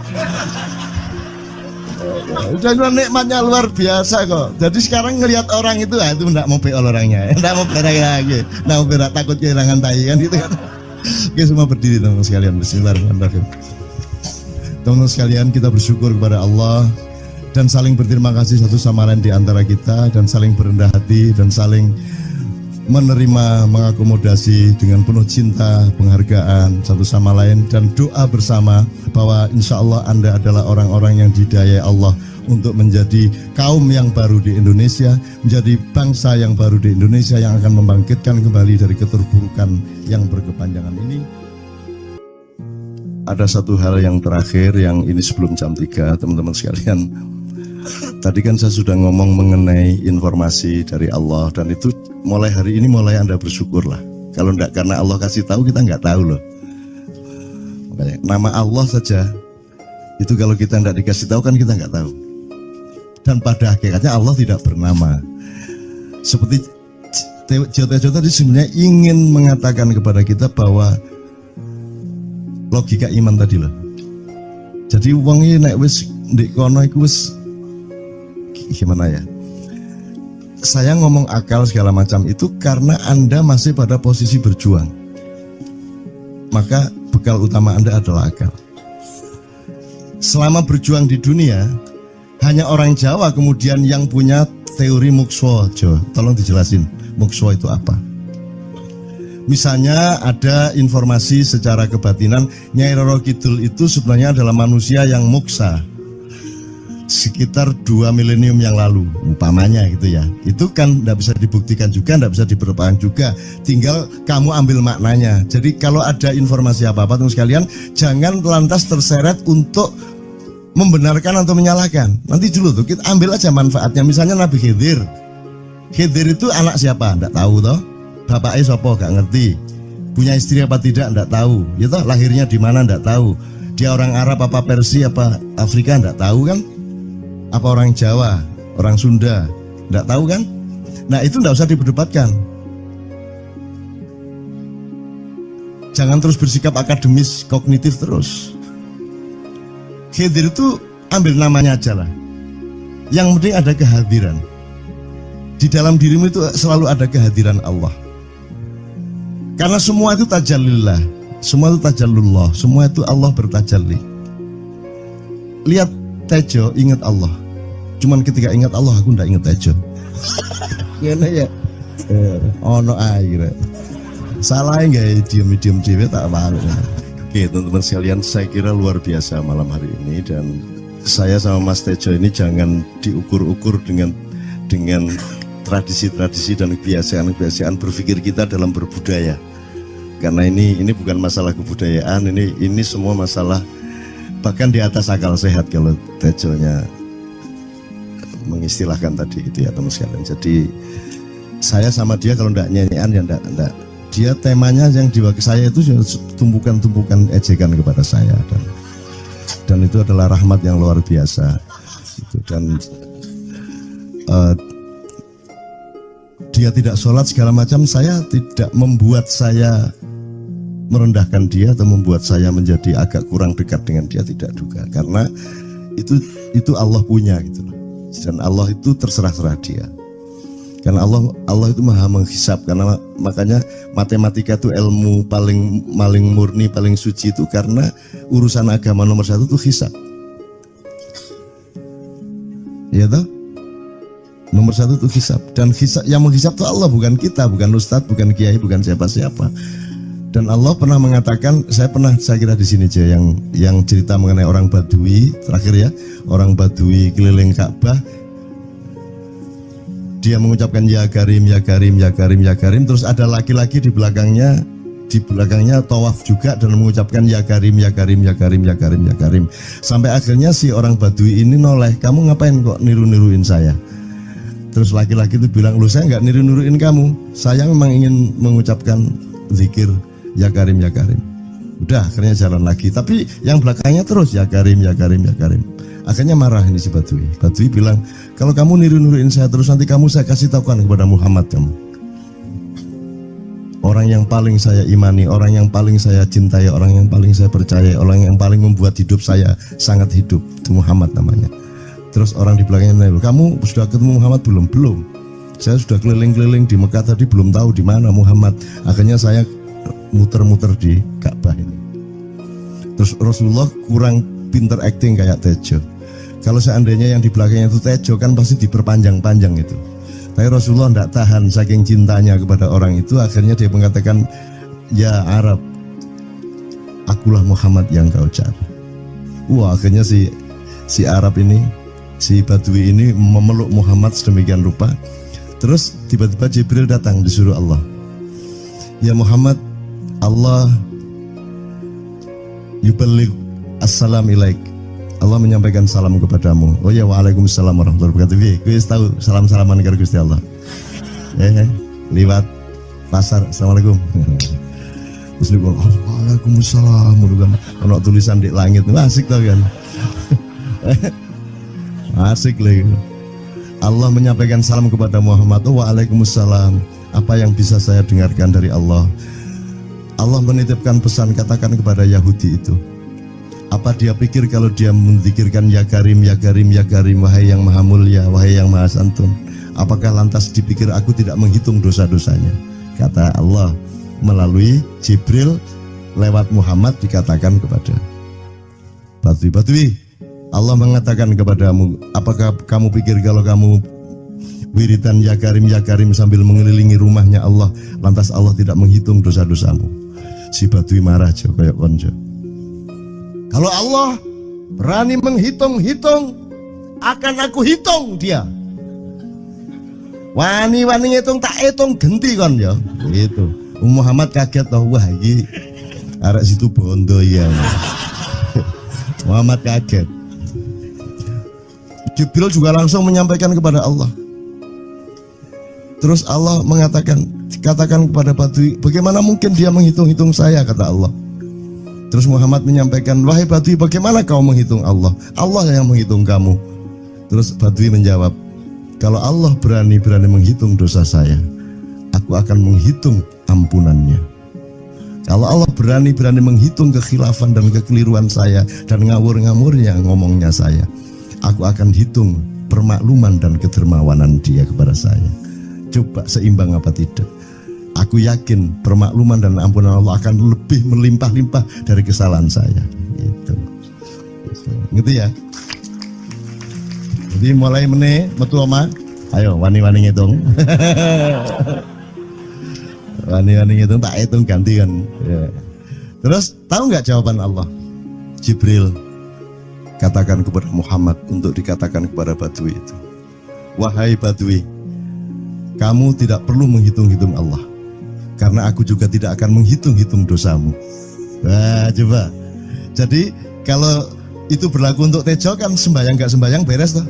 Udah nikmatnya luar biasa kok. Jadi sekarang ngelihat orang itu itu tidak mau beol orangnya, tidak mau berak lagi, tidak mau berak, takut kehilangan tai kan gitu kan. Oke, semua berdiri teman-teman sekalian. Bismillahirrahmanirrahim. Teman-teman sekalian, kita bersyukur kepada Allah dan saling berterima kasih satu sama lain di antara kita, dan saling berendah hati dan saling menerima, mengakomodasi dengan penuh cinta, penghargaan satu sama lain, dan doa bersama bahwa insya Allah Anda adalah orang-orang yang didayai Allah untuk menjadi kaum yang baru di Indonesia, menjadi bangsa yang baru di Indonesia yang akan membangkitkan kembali dari keterpurukan yang berkepanjangan ini. Ada satu hal yang terakhir yang ini sebelum jam 3, teman-teman sekalian. Tadi kan saya sudah ngomong mengenai informasi dari Allah, dan itu mulai hari ini mulai Anda bersyukurlah. Kalau enggak karena Allah kasih tahu, kita enggak tahu loh. Makanya, nama Allah saja itu kalau kita enggak dikasih tahu kan kita enggak tahu. Dan pada hakikatnya Allah tidak bernama. Seperti Tejo tadi sebenarnya ingin mengatakan kepada kita bahwa logika iman tadi loh. Jadi wong iki nek wis ndek kono iku wis gimana ya? Saya ngomong akal segala macam itu karena Anda masih pada posisi berjuang. Maka bekal utama Anda adalah akal. Selama berjuang di dunia, hanya orang Jawa kemudian yang punya teori mukswa. Tolong dijelasin, mukswa itu apa? Misalnya ada informasi secara kebatinan Nyai Roro Kidul itu sebenarnya adalah manusia yang muksa sekitar 2 milenium yang lalu, umpamanya gitu ya. Itu kan tidak bisa dibuktikan juga, tidak bisa diperlukan juga. Tinggal kamu ambil maknanya. Jadi kalau ada informasi apa-apa teman sekalian, jangan lantas terseret untuk membenarkan atau menyalahkan. Nanti dulu tuh kita ambil aja manfaatnya. Misalnya Nabi Khidir. Khidir itu anak siapa? Tidak tahu toh. Bapaknya siapa? Gak ngerti. Punya istri apa tidak? Tidak tahu. Ya toh, lahirnya di mana? Tidak tahu. Dia orang Arab apa Persia apa Afrika? Tidak tahu kan? Apa orang Jawa, orang Sunda? Tidak tahu kan? Nah itu tidak usah diperdebatkan. Jangan terus bersikap akademis, kognitif terus. Khidir itu ambil namanya aja lah. Yang penting ada kehadiran. Di dalam dirimu itu selalu ada kehadiran Allah. Karena semua itu tajallillah, semua itu tajallullah, semua itu Allah bertajalli. Lihat Tejo, ingat Allah. Cuman ketika ingat Allah, aku ndak ingat Tejo. Gimana ya? Ono air. Salah nggak diem cewek tak malu. Oke teman-teman sekalian, saya kira luar biasa malam hari ini, dan saya sama Mas Tejo ini jangan diukur-ukur dengan tradisi-tradisi dan kebiasaan-kebiasaan berpikir kita dalam berbudaya. Karena ini bukan masalah kebudayaan, ini semua masalah bahkan di atas akal sehat kalau Tejonya mengistilahkan tadi itu ya teman sekalian. Jadi saya sama dia kalau ndak nyanyian ya ndak. Dia temanya yang diwakili saya itu tumpukan ejekan kepada saya, dan itu adalah rahmat yang luar biasa. Dan dia tidak sholat segala macam, saya tidak membuat saya merendahkan dia atau membuat saya menjadi agak kurang dekat dengan dia, tidak juga, karena itu Allah punya gitu loh. Dan Allah itu terserah dia. Karena Allah itu maha menghisab, karena makanya matematika itu ilmu paling murni, paling suci itu karena urusan agama nomor 1 itu hisab. Ya toh? Nomor 1 itu hisab, dan hisab yang menghisab itu Allah, bukan kita, bukan ustadz, bukan kiai, bukan siapa-siapa. Dan Allah pernah mengatakan, saya kira di sini aja yang cerita mengenai orang Badui terakhir ya, orang Badui keliling Ka'bah. Dia mengucapkan ya Karim, ya Karim, ya Karim, ya Karim. Terus ada laki-laki di belakangnya tawaf juga dan mengucapkan ya Karim, ya Karim, ya Karim, ya Karim, ya Karim. Sampai akhirnya si orang Badui ini noleh, kamu ngapain kok niru-niruin saya? Terus laki-laki itu bilang, loh saya nggak niru-niruin kamu, saya memang ingin mengucapkan zikir ya Karim, ya Karim. Udah akhirnya jalan lagi, tapi yang belakangnya terus ya Karim, ya Karim, ya Karim. Akhirnya marah ini si Badui. Badui bilang, kalau kamu niru-niruin saya terus, nanti saya kasih tahukan kepada Muhammad kamu. Orang yang paling saya imani, orang yang paling saya cintai, orang yang paling saya percaya, orang yang paling membuat hidup saya sangat hidup, itu Muhammad namanya. Terus orang di belakangnya nanya, kamu sudah ketemu Muhammad belum? Belum. Saya sudah keliling-keliling di Mekah tadi, belum tahu di mana Muhammad. Akhirnya saya muter-muter di Ka'bah ini. Terus Rasulullah kurang pinter acting kayak Tejo. Kalau seandainya yang di belakangnya itu Tejo kan pasti diperpanjang-panjang itu. Tapi Rasulullah tidak tahan saking cintanya kepada orang itu, akhirnya dia mengatakan, ya Arab, akulah Muhammad yang kau cari. Wah, akhirnya si Arab ini, si Badui ini memeluk Muhammad sedemikian rupa. Terus tiba-tiba Jibril datang disuruh Allah, ya Muhammad, Allah yuballigh assalam ilaik, Allah menyampaikan salam kepadamu. Oh ya, waalaikumsalam warahmatullahi wabarakatuh. Kau tahu salam-salaman karo Gusti Allah. Liwat pasar, assalamualaikum. Terus dia bilang, waalaikumsalam. Ono tulisan di langit, asik tau kan? Asik lagi. Allah menyampaikan salam kepada Muhammad. Oh, waalaikumsalam. Apa yang bisa saya dengarkan dari Allah? Allah menitipkan pesan, katakan kepada Yahudi itu. Apa dia pikir kalau dia menzikirkan ya Karim, ya Karim, ya Karim, wahai yang maha mulia, wahai yang maha santun, apakah lantas dipikir aku tidak menghitung dosa-dosanya? Kata Allah melalui Jibril lewat Muhammad dikatakan kepada Badui, Allah mengatakan kepadamu, apakah kamu pikir kalau kamu wiridan ya Karim sambil mengelilingi rumahnya Allah, lantas Allah tidak menghitung dosa-dosamu? Si Badui marah jo kayak konjo. Kalau Allah berani menghitung-hitung, akan aku hitung dia. Wani-wani ngitung tak hitung genti kon ya. Gitu. Muhammad kaget toh, wah iki arek situ bondo ya. Muhammad kaget. Jibril juga langsung menyampaikan kepada Allah. Terus Allah mengatakan, katakan kepada Badui, bagaimana mungkin dia menghitung-hitung saya, kata Allah. Terus Muhammad menyampaikan, wahai Badui, bagaimana kau menghitung Allah? Allah yang menghitung kamu. Terus Badui menjawab, kalau Allah berani menghitung dosa saya, aku akan menghitung ampunannya. Kalau Allah berani menghitung kekhilafan dan kekeliruan saya dan ngawur-ngawurnya ngomongnya saya, aku akan hitung permakluman dan kedermawanan dia kepada saya. Coba seimbang apa tidak? Aku yakin permakluman dan ampunan Allah akan lebih melimpah-limpah dari kesalahan saya. Gitu. Ngerti ya? Jadi mulai metu oma, ayo wani-wani ngitung. Wani-wani ngitung tak hitung gantian. Ya. Terus tahu nggak jawaban Allah? Jibril katakan kepada Muhammad untuk dikatakan kepada Badui itu, wahai Badui, kamu tidak perlu menghitung-hitung Allah, karena aku juga tidak akan menghitung-hitung dosamu. Wah, coba. Jadi kalau itu berlaku untuk Tejo kan sembayang gak sembayang beres toh?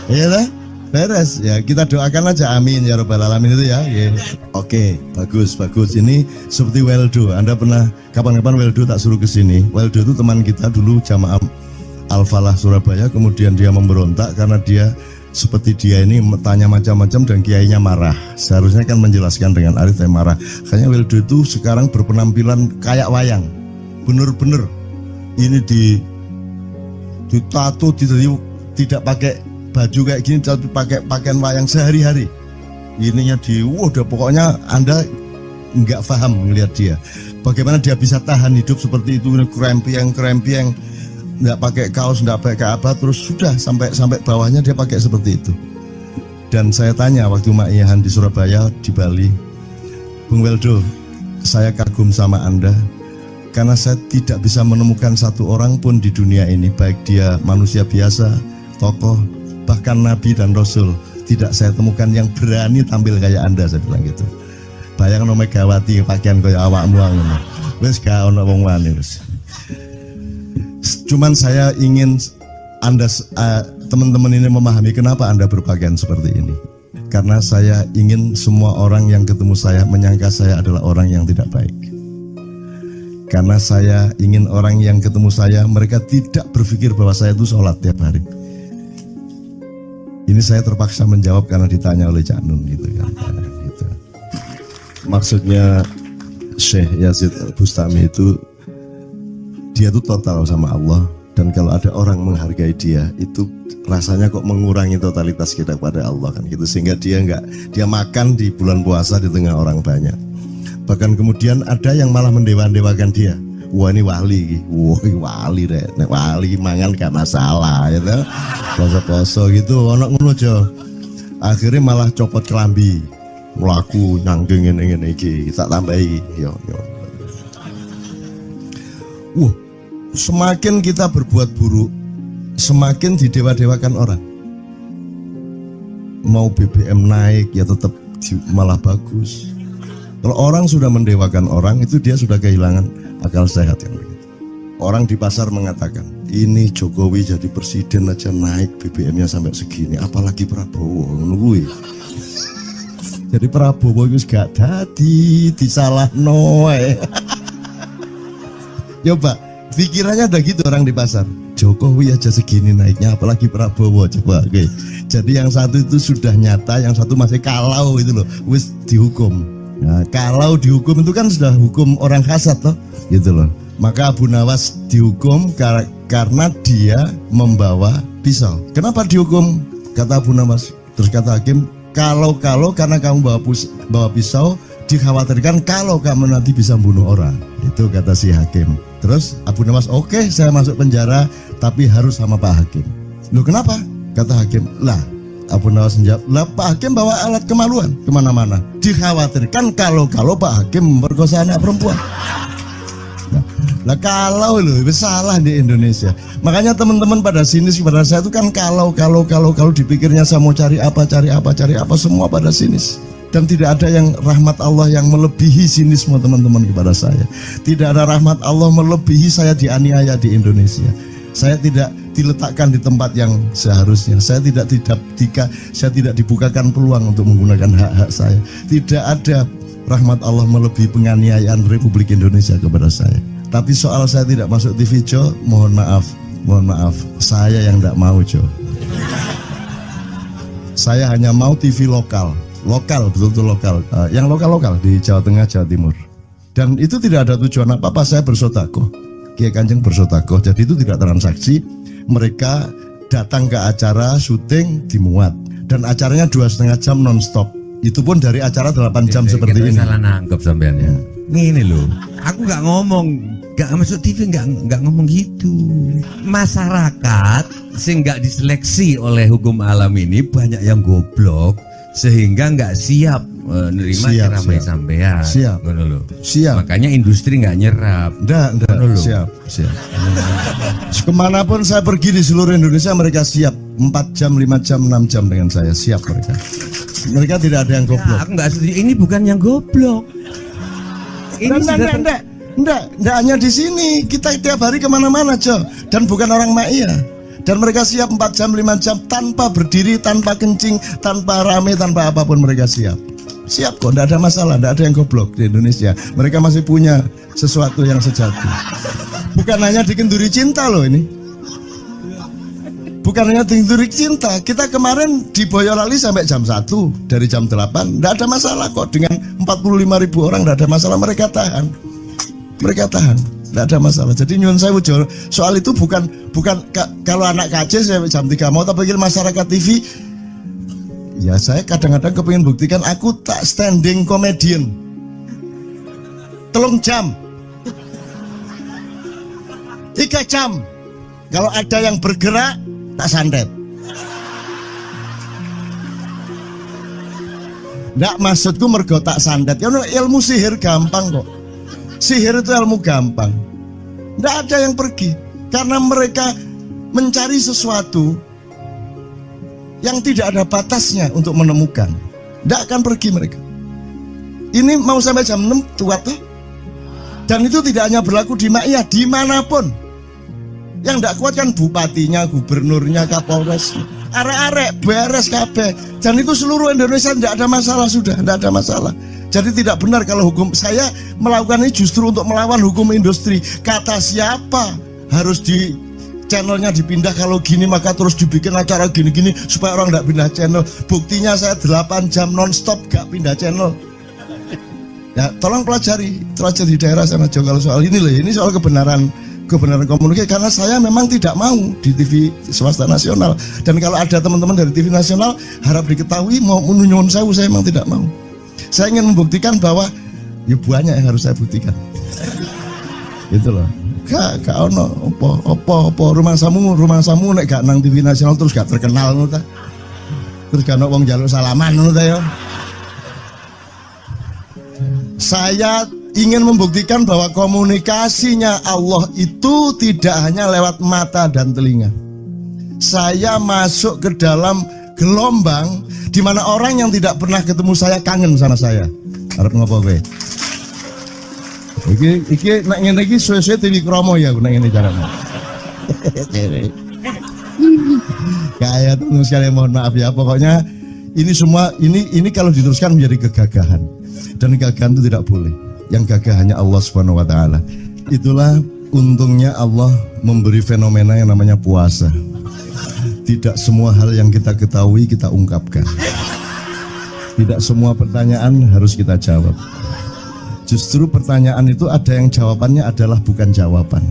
Iya lah, beres. Ya kita doakan aja, amin ya robbal alamin itu ya. Yeah. Oke, bagus. Ini seperti Weldo. Anda pernah kapan-kapan Weldo tak suruh ke sini? Weldo itu teman kita dulu jamaah Al-Falah Surabaya, kemudian dia memberontak karena dia seperti dia ini tanya macam-macam dan kiainya marah. Seharusnya kan menjelaskan dengan arif, tapi marah. Kayaknya Weldo itu sekarang berpenampilan kayak wayang. Bener-bener ini ditato, tidak pakai baju kayak gini, tapi pakai pakaian wayang sehari-hari. Ininya udah pokoknya Anda nggak paham ngelihat dia. Bagaimana dia bisa tahan hidup seperti itu, krempieng, nggak pakai kaos, nggak pakai apa, terus sudah sampai bawahnya dia pakai seperti itu. Dan saya tanya waktu Ma'iyahan di Surabaya, di Bali, Bung Weldo, saya kagum sama Anda karena saya tidak bisa menemukan satu orang pun di dunia ini, baik dia manusia biasa, tokoh, bahkan Nabi dan Rasul, tidak saya temukan yang berani tampil kayak Anda. Saya bilang gitu. Bayang no Megawati pakaian kayak awakmu ngono. Wis gak ono wong wani wis. Cuman saya ingin Anda teman-teman ini memahami kenapa Anda berpakaian seperti ini. Karena saya ingin semua orang yang ketemu saya menyangka saya adalah orang yang tidak baik. Karena saya ingin orang yang ketemu saya, mereka tidak berpikir bahwa saya itu sholat tiap hari. Ini saya terpaksa menjawab karena ditanya oleh Cak Nun gitu kan. Gitu. Maksudnya Syekh Yazid Bustami itu, dia itu total sama Allah, dan kalau ada orang menghargai dia itu rasanya kok mengurangi totalitas kita kepada Allah kan gitu, sehingga dia makan di bulan puasa di tengah orang banyak. Bahkan kemudian ada yang malah mendewa-dewakan dia. Wah ini wali, wali deh, nek wali mangan gak masalah gitu, poso-poso gitu, ono ngono aja. Akhirnya malah copot kelambi, melaku nyanggeng ngene iki, tak tambahi. Yo. Wah, semakin kita berbuat buruk, semakin didewa-dewakan orang. Mau BBM naik ya tetap malah bagus. Kalau orang sudah mendewakan orang, itu dia sudah kehilangan akal sehat yang begitu. Orang di pasar mengatakan, ini Jokowi jadi presiden aja naik BBM-nya sampai segini, apalagi Prabowo nungguin. Jadi Prabowo itu gak dadi disalah noe. Coba pikirannya udah gitu orang di pasar. Jokowi aja segini naiknya, apalagi Prabowo. Coba, oke. Jadi yang satu itu sudah nyata, yang satu masih kalau itu loh, wis dihukum. Nah, kalau dihukum itu kan sudah hukum orang hasad loh, gitu loh. Maka Abu Nawas dihukum karena dia membawa pisau. Kenapa dihukum? Kata Abu Nawas. Terus kata hakim, kalau karena kamu bawa pisau, dikhawatirkan kalau kamu nanti bisa bunuh orang. Itu kata si hakim. Terus Abu Nawas, oke, saya masuk penjara, tapi harus sama Pak Hakim. Loh kenapa? Kata hakim, lah Abu Nawas menjawab, lah Pak Hakim bawa alat kemaluan kemana-mana. Dikhawatirkan kalau Pak Hakim memperkosa anak perempuan. Nah kalau loh, salah di Indonesia. Makanya teman-teman pada sinis pada saya itu kan kalau dipikirnya saya mau cari apa, semua pada sinis. Dan tidak ada yang rahmat Allah yang melebihi sinisme teman-teman kepada saya. Tidak ada rahmat Allah melebihi saya dianiaya di Indonesia. Saya tidak diletakkan di tempat yang seharusnya. Saya tidak dibukakan peluang untuk menggunakan hak-hak saya. Tidak ada rahmat Allah melebihi penganiayaan Republik Indonesia kepada saya. Tapi soal saya tidak masuk TV, Jo, mohon maaf, saya yang tidak mau, Jo. Saya hanya mau TV lokal, betul-betul lokal, yang lokal di Jawa Tengah, Jawa Timur. Dan itu tidak ada tujuan apa-apa, saya bersodakoh, Kiai Kanjeng bersodakoh, jadi itu tidak transaksi. Mereka datang ke acara syuting dimuat, dan acaranya 2,5 jam non-stop. Itu pun dari acara 8 jam seperti ini. Salah nangkep sampean ya. Ini loh, aku nggak ngomong, nggak masuk TV, nggak ngomong gitu. Masyarakat sing nggak diseleksi oleh hukum alam ini banyak yang goblok sehingga nggak siap menerima ceramah sampean. Siap. Makanya industri nggak nyerap. Nggak. Siap. Kemanapun saya pergi di seluruh Indonesia mereka siap. 4 jam, 5 jam, 6 jam dengan saya siap mereka. Mereka tidak ada yang goblok. Aku nggak setuju. Ini bukan yang goblok. Enggak hanya di sini. Kita tiap hari kemana-mana, Jo. Dan bukan orang Ma'iyah. Dan mereka siap 4 jam, 5 jam tanpa berdiri, tanpa kencing, tanpa rame, tanpa apapun mereka siap. Siap kok, tidak ada masalah, tidak ada yang goblok di Indonesia. Mereka masih punya sesuatu yang sejati. Bukan hanya dikenduri cinta loh ini. Bukan hanya dikenduri cinta. Kita kemarin di Boyolali sampai jam 1, dari jam 8. Tidak ada masalah kok, dengan 45.000 orang tidak ada masalah, mereka tahan. Tidak ada masalah. Jadi nyuwun sewu soal itu bukan kalau anak KC saya jam 3 mau tak pikir masyarakat TV. Ya saya kadang-kadang kepingin buktikan aku tak standing comedian. 3 jam 3 jam. Kalau ada yang bergerak tak santet. Nggak, maksudku mergo tak santet. Ya ilmu sihir gampang kok. Sihir itu ilmu gampang. Nggak ada yang pergi karena mereka mencari sesuatu yang tidak ada batasnya untuk menemukan. Nggak akan pergi mereka. Ini mau sampai jam 6 tuat tuh. Dan itu tidak hanya berlaku di Ma'iyah, dimanapun. Yang nggak kuat kan bupatinya, gubernurnya, kapolres, arek-arek beres kabeh. Dan itu seluruh Indonesia tidak ada masalah sudah, tidak ada masalah. Jadi tidak benar kalau hukum saya melakukan ini justru untuk melawan hukum industri. Kata siapa harus di channelnya dipindah, kalau gini maka terus dibikin acara gini-gini supaya orang tidak pindah channel. Buktinya saya 8 jam non-stop gak pindah channel. Ya tolong pelajari di daerah sana juga kalau soal ini loh. Ini soal kebenaran komunikasi, karena saya memang tidak mau di TV swasta nasional. Dan kalau ada teman-teman dari TV nasional harap diketahui mau menyunyun saya memang tidak mau. Saya ingin membuktikan bahwa ya banyak yang harus saya buktikan. Gitu loh. Gak ono opo rumah samu nek gak nang TV nasional terus gak terkenal ngono ta. Terus kan wong njaluk salaman ngono ta ya. Saya ingin membuktikan bahwa komunikasinya Allah itu tidak hanya lewat mata dan telinga. Saya masuk ke dalam gelombang di mana orang yang tidak pernah ketemu saya kangen sama saya. Arep ngopo kowe? Iki nek ngene iki suwe-suwe TV kromo ya nek ngene carane. Kayak terus sekali mohon maaf ya, pokoknya ini semua ini kalau diteruskan menjadi kegagahan, dan kegagahan itu tidak boleh. Yang gagah hanya Allah Subhanahu wa taala. Itulah untungnya Allah memberi fenomena yang namanya puasa. Tidak semua hal yang kita ketahui kita ungkapkan. Tidak semua pertanyaan harus kita jawab. Justru pertanyaan itu ada yang jawabannya adalah bukan jawaban.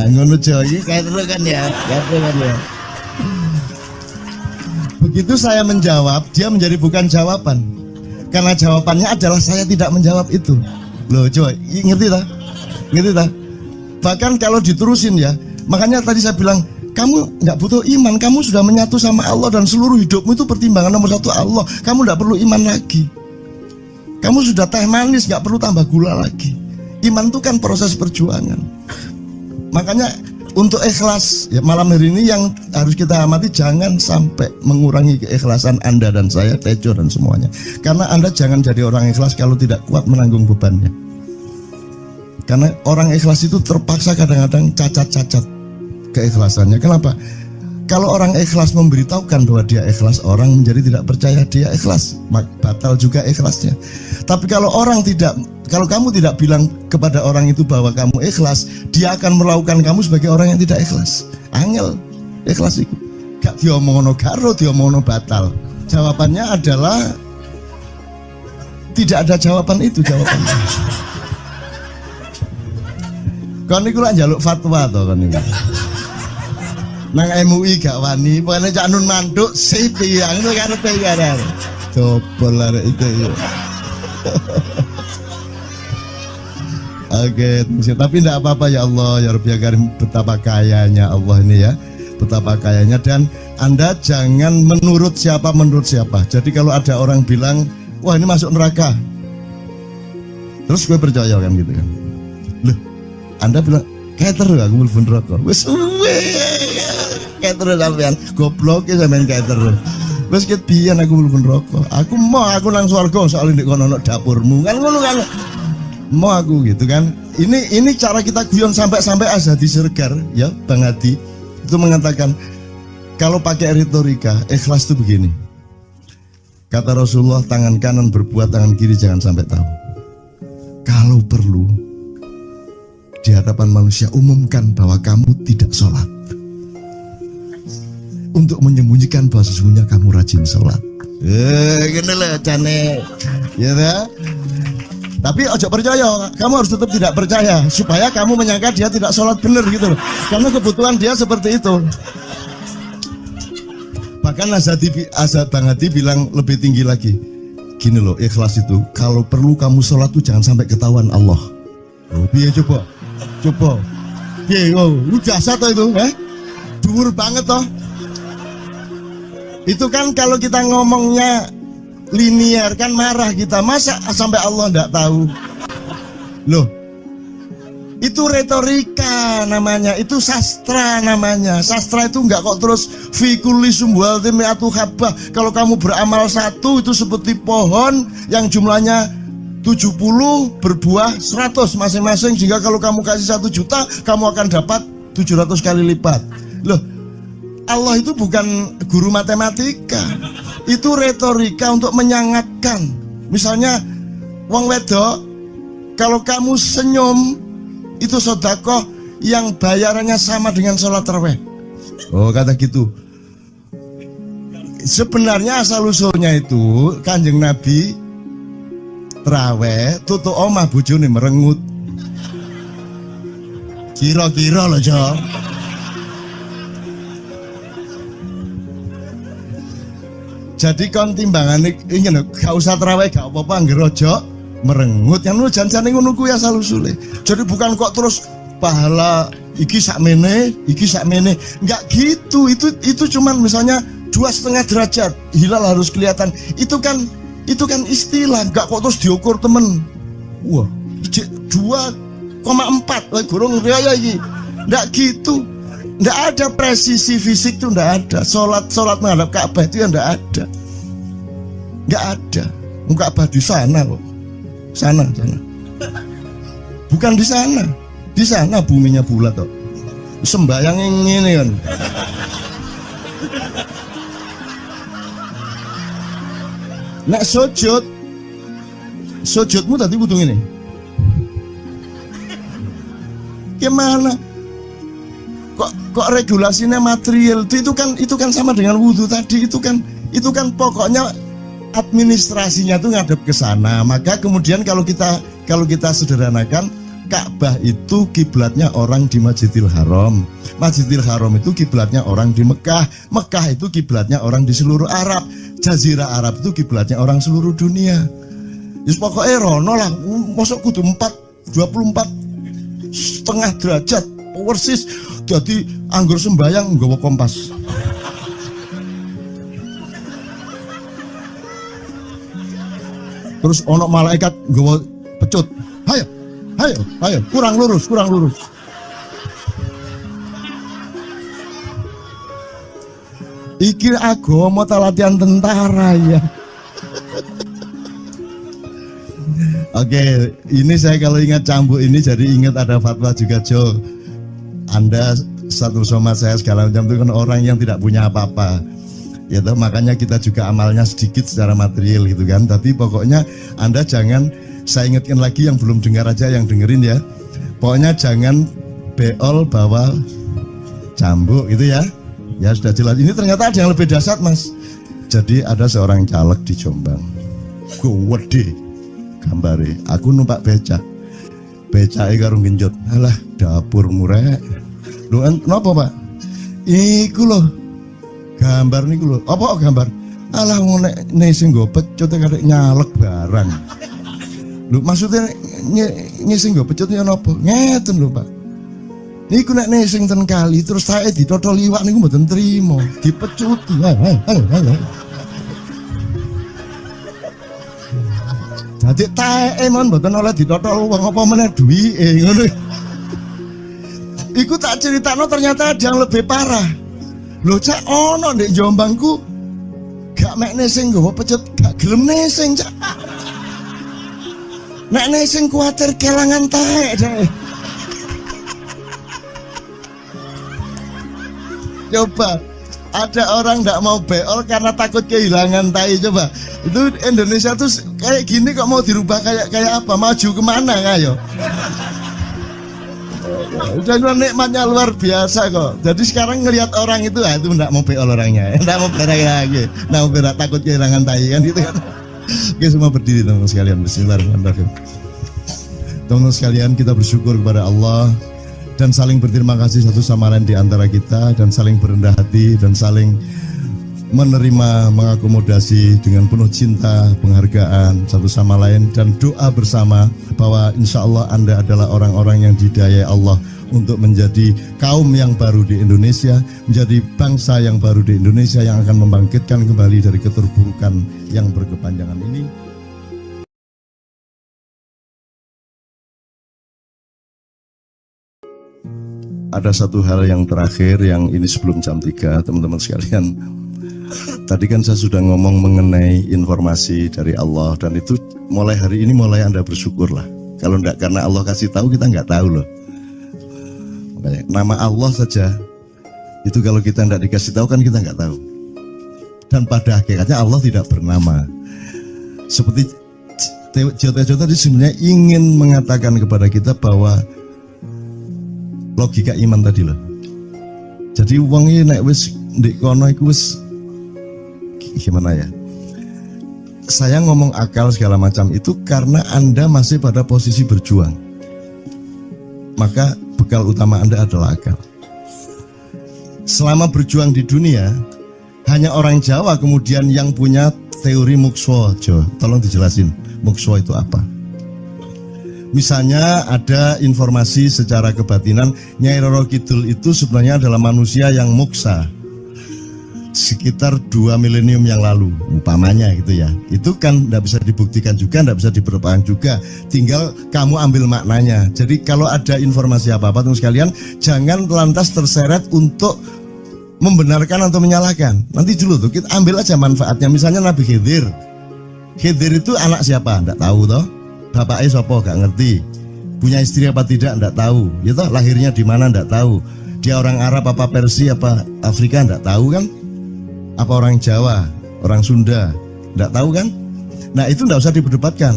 Ngono iki kayak kan ya, kan ya. Begitu saya menjawab, dia menjadi bukan jawaban. Karena jawabannya adalah saya tidak menjawab itu. Loh coba, ngerti tak? Ngerti tak? Bahkan kalau diterusin ya, makanya tadi saya bilang, kamu nggak butuh iman, kamu sudah menyatu sama Allah dan seluruh hidupmu itu pertimbangan nomor satu Allah. Kamu nggak perlu iman lagi. Kamu sudah teh manis, nggak perlu tambah gula lagi. Iman itu kan proses perjuangan. Makanya untuk ikhlas ya, malam hari ini yang harus kita amati, jangan sampai mengurangi keikhlasan Anda dan saya, Tejo dan semuanya. Karena Anda jangan jadi orang ikhlas kalau tidak kuat menanggung bebannya. Karena orang ikhlas itu terpaksa kadang-kadang cacat-cacat keikhlasannya. Kenapa? Kalau orang ikhlas memberitahukan bahwa dia ikhlas, orang menjadi tidak percaya dia ikhlas, batal juga ikhlasnya. Tapi kalau kamu tidak bilang kepada orang itu bahwa kamu ikhlas, dia akan melakukan kamu sebagai orang yang tidak ikhlas. Angel ikhlas itu gak diomongno karo, diomongno batal. Jawabannya adalah tidak ada jawaban itu jawabannya. Kon niku lak njaluk fatwa to kon niku. Nang MUI gak wani, pokoknya Cak Nun manduk sip ya, ngono karepe kan. Coba lah itu. Oke, tapi tidak apa-apa ya Allah, ya Rabbi ya Karim, betapa kayanya Allah ini ya, betapa kayanya. Dan Anda jangan menurut siapa. Jadi kalau ada orang bilang, wah ini masuk neraka, terus gue percaya kan gitu kan. Loh, Anda bilang, kater aku mlebu neraka. Wis kater sampean, goblok ya sampean kater. Wis ket biyen aku mlebu neraka. Aku nang swarga soalnya ndek kono dapurmu. Kan ngono kan. Mau aku gitu kan. Ini cara kita guyon sampai Azhadi Siregar ya, Bang Hadi itu mengatakan kalau pakai retorika ikhlas itu begini. Kata Rasulullah, tangan kanan berbuat, tangan kiri jangan sampai tahu. Kalau perlu di hadapan manusia umumkan bahwa kamu tidak sholat, untuk menyembunyikan bahwa sesungguhnya kamu rajin sholat. Gini lah cane, ya dah. Tapi ojo percaya, kamu harus tetap tidak percaya supaya kamu menyangka dia tidak sholat benar gitu loh. Karena kebutuhan dia seperti itu. Bahkan Bang Hadi bilang lebih tinggi lagi. Gini loh, ikhlas itu kalau perlu kamu sholat tuh jangan sampai ketahuan Allah. Oh, biar coba. Lu jasa toh itu, dhuwur banget toh. Itu kan kalau kita ngomongnya linear kan marah kita, masa sampai Allah enggak tahu. Loh, itu retorika namanya, itu sastra namanya. Sastra itu enggak kok terus fi kulli sumbuhatin mi'atu habbah. Kalau kamu beramal satu itu seperti pohon yang jumlahnya 70 berbuah 100 masing-masing, sehingga kalau kamu kasih 1 juta kamu akan dapat 700 kali lipat. Loh, Allah itu bukan guru matematika, itu retorika untuk menyangatkan. Misalnya wong wedok, kalau kamu senyum itu sedekah yang bayarannya sama dengan sholat tarawih. Oh, kata gitu. Sebenarnya asal usulnya itu Kanjeng Nabi tarawih tutuk omah bojone merengut. Kira-kira loh Jo. Jadi kon timbangan ini lho, gak usah tarawih gak apa-apa ngerojo merengut. Yang lu janjane ngono kuwi asal usule. Jadi bukan kok terus pahala iki sakmene, enggak gitu. Itu cuman misalnya 2,5 derajat hilal harus kelihatan. Itu kan istilah, nggak kok terus diukur temen. Wah, 2,4 burung raya ini. Nggak gitu. Nggak ada presisi fisik tuh, nggak ada. Sholat menghadap Ka'bah itu ya nggak ada. Nggak ada. Ka'bah di sana kok. Sana. Bukan di sana. Di sana buminya bulat kok. Sembayang yang ini kan. Nek sujudmu tadi butuh ini. Gimana? Kok regulasinya material itu kan sama dengan wudhu tadi. Itu kan pokoknya administrasinya tuh ngadep ke sana. Maka kemudian kalau kita sederhanakan, Ka'bah itu kiblatnya orang di Masjidil Haram. Masjidil Haram itu kiblatnya orang di Mekah. Mekah itu kiblatnya orang di seluruh Arab. Jazirah Arab itu kiblatnya orang seluruh dunia. Yus pokoknya rono lah. Masuk kudu 24,5 derajat persis. Jadi anggur sembayang nggawa kompas. Terus ono malaikat nggawa pecut. Ayo, kurang lurus. Iki agama ta latihan tentara ya. Oke, ini saya kalau ingat cambuk ini jadi ingat ada fatwa juga Jo. Anda satu sama saya segala macam itu kan orang yang tidak punya apa-apa. Ya toh, makanya kita juga amalnya sedikit secara material gitu kan. Tapi pokoknya Anda jangan, saya ingatkan lagi yang belum dengar aja yang dengerin ya. Pokoknya jangan beol bawa cambuk gitu ya. Ya sudah jelas. Ini ternyata ada yang lebih dahsyat Mas. Jadi ada seorang caleg di Jombang. Gede gambare. Aku numpak becak. Becake karo genjot. Alah dapur murek. Lho napa Pak? Iku lho. Gambar niku lho. Apa gambar? Alah ngene sing nggo pecut karek nyalek barang. Lho maksudnya sing nggo pecut ya napa? Ngeten lho Pak. Niku nek nesing ten kali terus saya ditotol iwak niku mboten trimo, dipecuti. Dadi taeke mon mboten oleh ditotol wong apa meneh duwike ngono. Iku tak critakno ternyata ada yang lebih parah. Lho cak ono ndek Jombangku gak mek nesing nggawa pecut, gak gelem nesing cak. Nek nesing kuwatir kelangan taek deh. Coba ada orang nggak mau beol karena takut kehilangan tai. Coba itu Indonesia tuh kayak gini kok mau dirubah kayak apa? Maju kemana ayo? Udah nikmatnya luar biasa kok. Jadi sekarang ngelihat orang itu itu nggak mau beol orangnya, nggak mau berak lagi, nggak mau berak takut kehilangan tai kan gitu kan? Oke semua berdiri teman-teman sekalian. Bismillahirrahmanirrahim. Teman-teman sekalian kita bersyukur kepada Allah dan saling berterima kasih satu sama lain di antara kita dan saling berendah hati dan saling menerima, mengakomodasi dengan penuh cinta, penghargaan satu sama lain dan doa bersama bahwa insya Allah Anda adalah orang-orang yang didayai Allah untuk menjadi kaum yang baru di Indonesia, menjadi bangsa yang baru di Indonesia yang akan membangkitkan kembali dari keterpurukan yang berkepanjangan ini. Ada satu hal yang terakhir yang ini sebelum jam 3 teman-teman sekalian. Tadi kan saya sudah ngomong mengenai informasi dari Allah dan itu mulai hari ini mulai Anda bersyukurlah. Kalau enggak karena Allah kasih tahu kita enggak tahu loh. Makanya nama Allah saja itu kalau kita enggak dikasih tahu kan kita enggak tahu. Dan pada hakikatnya Allah tidak bernama. Seperti Jotejo tadi sebenarnya ingin mengatakan kepada kita bahwa logika iman tadi loh. Jadi wong iki nek wis ndek kono iku wis gimana ya? Saya ngomong akal segala macam itu karena Anda masih pada posisi berjuang. Maka bekal utama Anda adalah akal. Selama berjuang di dunia, hanya orang Jawa kemudian yang punya teori mukswa. Jo, tolong dijelasin mukswa itu apa? Misalnya ada informasi secara kebatinan Nyai Roro Kidul itu sebenarnya adalah manusia yang muksa. sekitar 2 milenium yang lalu umpamanya gitu ya, itu kan tidak bisa dibuktikan juga, tidak bisa diperpanjang juga, tinggal kamu ambil maknanya. Jadi kalau ada informasi apa-apa teman sekalian, jangan lantas terseret untuk membenarkan atau menyalahkan. Nanti dulu tuh kita ambil aja manfaatnya. Misalnya Nabi Khidir itu anak siapa? Tidak tahu toh. Bapaknya siapa? Gak ngerti. Punya istri apa tidak? Tidak tahu. Ya toh, lahirnya di mana? Tidak tahu. Dia orang Arab apa Persia apa Afrika? Tidak tahu kan? Apa orang Jawa, orang Sunda? Tidak tahu kan? Nah itu tidak usah diperdebatkan.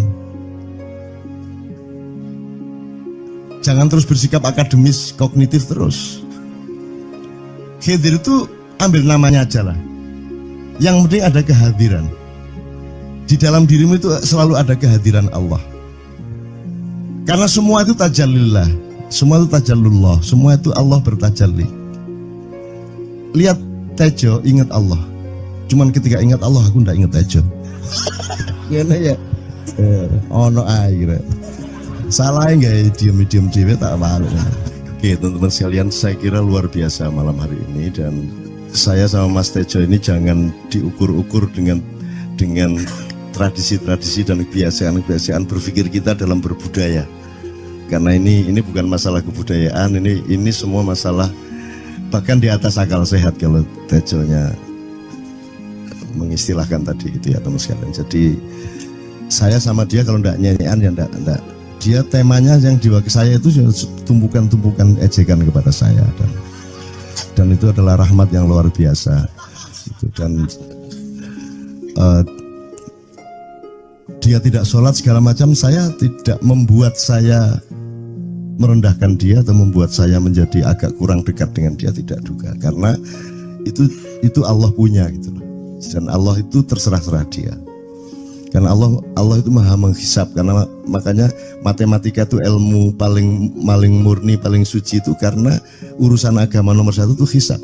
Jangan terus bersikap akademis, kognitif terus. Khidir itu ambil namanya aja lah. Yang penting ada kehadiran. Di dalam dirimu itu selalu ada kehadiran Allah. Karena semua itu tajallillah, semua itu tajallullah, semua itu Allah bertajalli. Lihat Tejo, ingat Allah. Cuman ketika ingat Allah, aku ndak ingat Tejo. Gimana ya? Ono air. Salah nggak diam-diam cewek tak malu. Oke teman-teman sekalian, saya kira luar biasa malam hari ini, dan saya sama Mas Tejo ini jangan diukur-ukur dengan tradisi-tradisi dan kebiasaan-kebiasaan berpikir kita dalam berbudaya. Karena ini bukan masalah kebudayaan, ini semua masalah bahkan di atas akal sehat kalau Tejonya mengistilahkan tadi gitu ya teman sekalian. Jadi saya sama dia kalau ndak nyanyian ya ndak. Dia temanya yang diwakili saya itu tumpukan-tumpukan ejekan kepada saya, dan itu adalah rahmat yang luar biasa. Dan dia tidak sholat segala macam, saya tidak membuat saya merendahkan dia atau membuat saya menjadi agak kurang dekat dengan dia, tidak juga, karena itu Allah punya gitu loh. Dan Allah itu terserah-serah dia, karena Allah itu maha menghisap. Karena makanya matematika itu ilmu paling murni, paling suci itu, karena urusan agama nomor 1 itu hisap,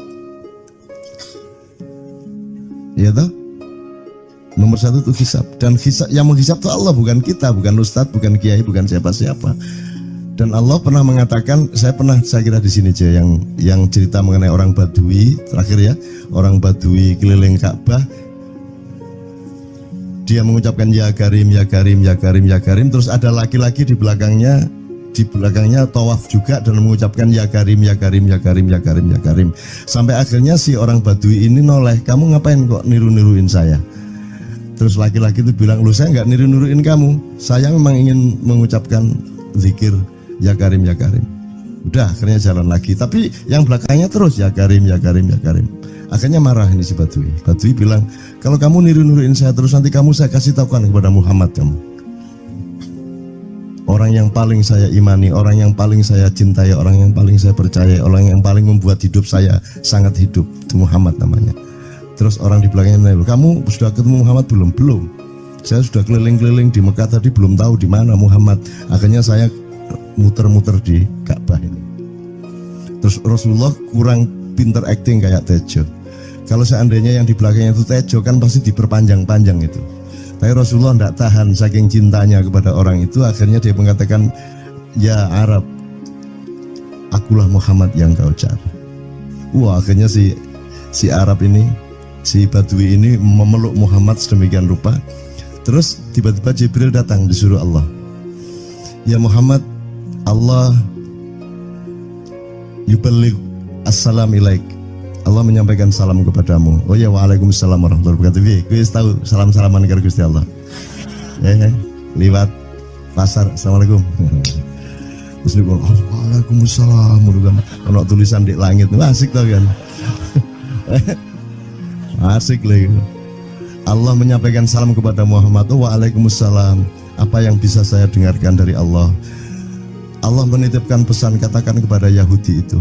ya toh. Nomor 1 itu hisap, dan hisap, yang menghisap itu Allah, bukan kita, bukan ustadz, bukan kiai, bukan siapa-siapa. Dan Allah pernah mengatakan, saya kira di sini aja yang cerita mengenai orang Badui terakhir ya, orang Badui keliling Ka'bah, dia mengucapkan ya Karim, ya Karim, ya Karim, ya Karim, terus ada laki-laki di belakangnya tawaf juga dan mengucapkan ya Karim, ya Karim, ya Karim, ya Karim, ya Karim, sampai akhirnya si orang Badui ini noleh, kamu ngapain kok niru-niruin saya? Terus laki-laki itu bilang, lu saya nggak niru-niruin kamu, saya memang ingin mengucapkan zikir ya Karim, ya Karim. Udah, akhirnya jalan lagi, tapi yang belakangnya terus ya Karim, ya Karim, ya Karim. Akhirnya marah ini si Badui. Badui bilang, kalau kamu niru-niruin saya terus, nanti saya kasih tahukan kepada Muhammad kamu. Orang yang paling saya imani, orang yang paling saya cintai, orang yang paling saya percaya, orang yang paling membuat hidup saya sangat hidup, itu Muhammad namanya. Terus orang di belakangnya nanya, kamu sudah ketemu Muhammad belum? Belum. Saya sudah keliling-keliling di Mekah tadi, belum tahu di mana Muhammad. Akhirnya saya muter-muter di Ka'bah ini. Terus Rasulullah kurang pinter acting kayak Tejo. Kalau seandainya yang di belakangnya itu Tejo, kan pasti diperpanjang-panjang itu. Tapi Rasulullah tidak tahan, saking cintanya kepada orang itu, akhirnya dia mengatakan, ya Arab, akulah Muhammad yang kau cari. Wah, akhirnya si Arab ini, si Badui ini memeluk Muhammad sedemikian rupa. Terus tiba-tiba Jibril datang, disuruh Allah, ya Muhammad, Allah yuballigh assalam ilaik, Allah menyampaikan salam kepadamu. Oh ya, waalaikumsalam warahmatullahi wabarakatuh. Gue tahu salam-salaman karo Gusti Allah. Liwat pasar, assalamualaikum. Terus dia bilang, waalaikumsalam. Ono tulisan di langit, asik tau kan? Asik lagi. Allah menyampaikan salam kepada Muhammad. Oh, waalaikumsalam. Apa yang bisa saya dengarkan dari Allah? Allah menitipkan pesan, katakan kepada Yahudi itu,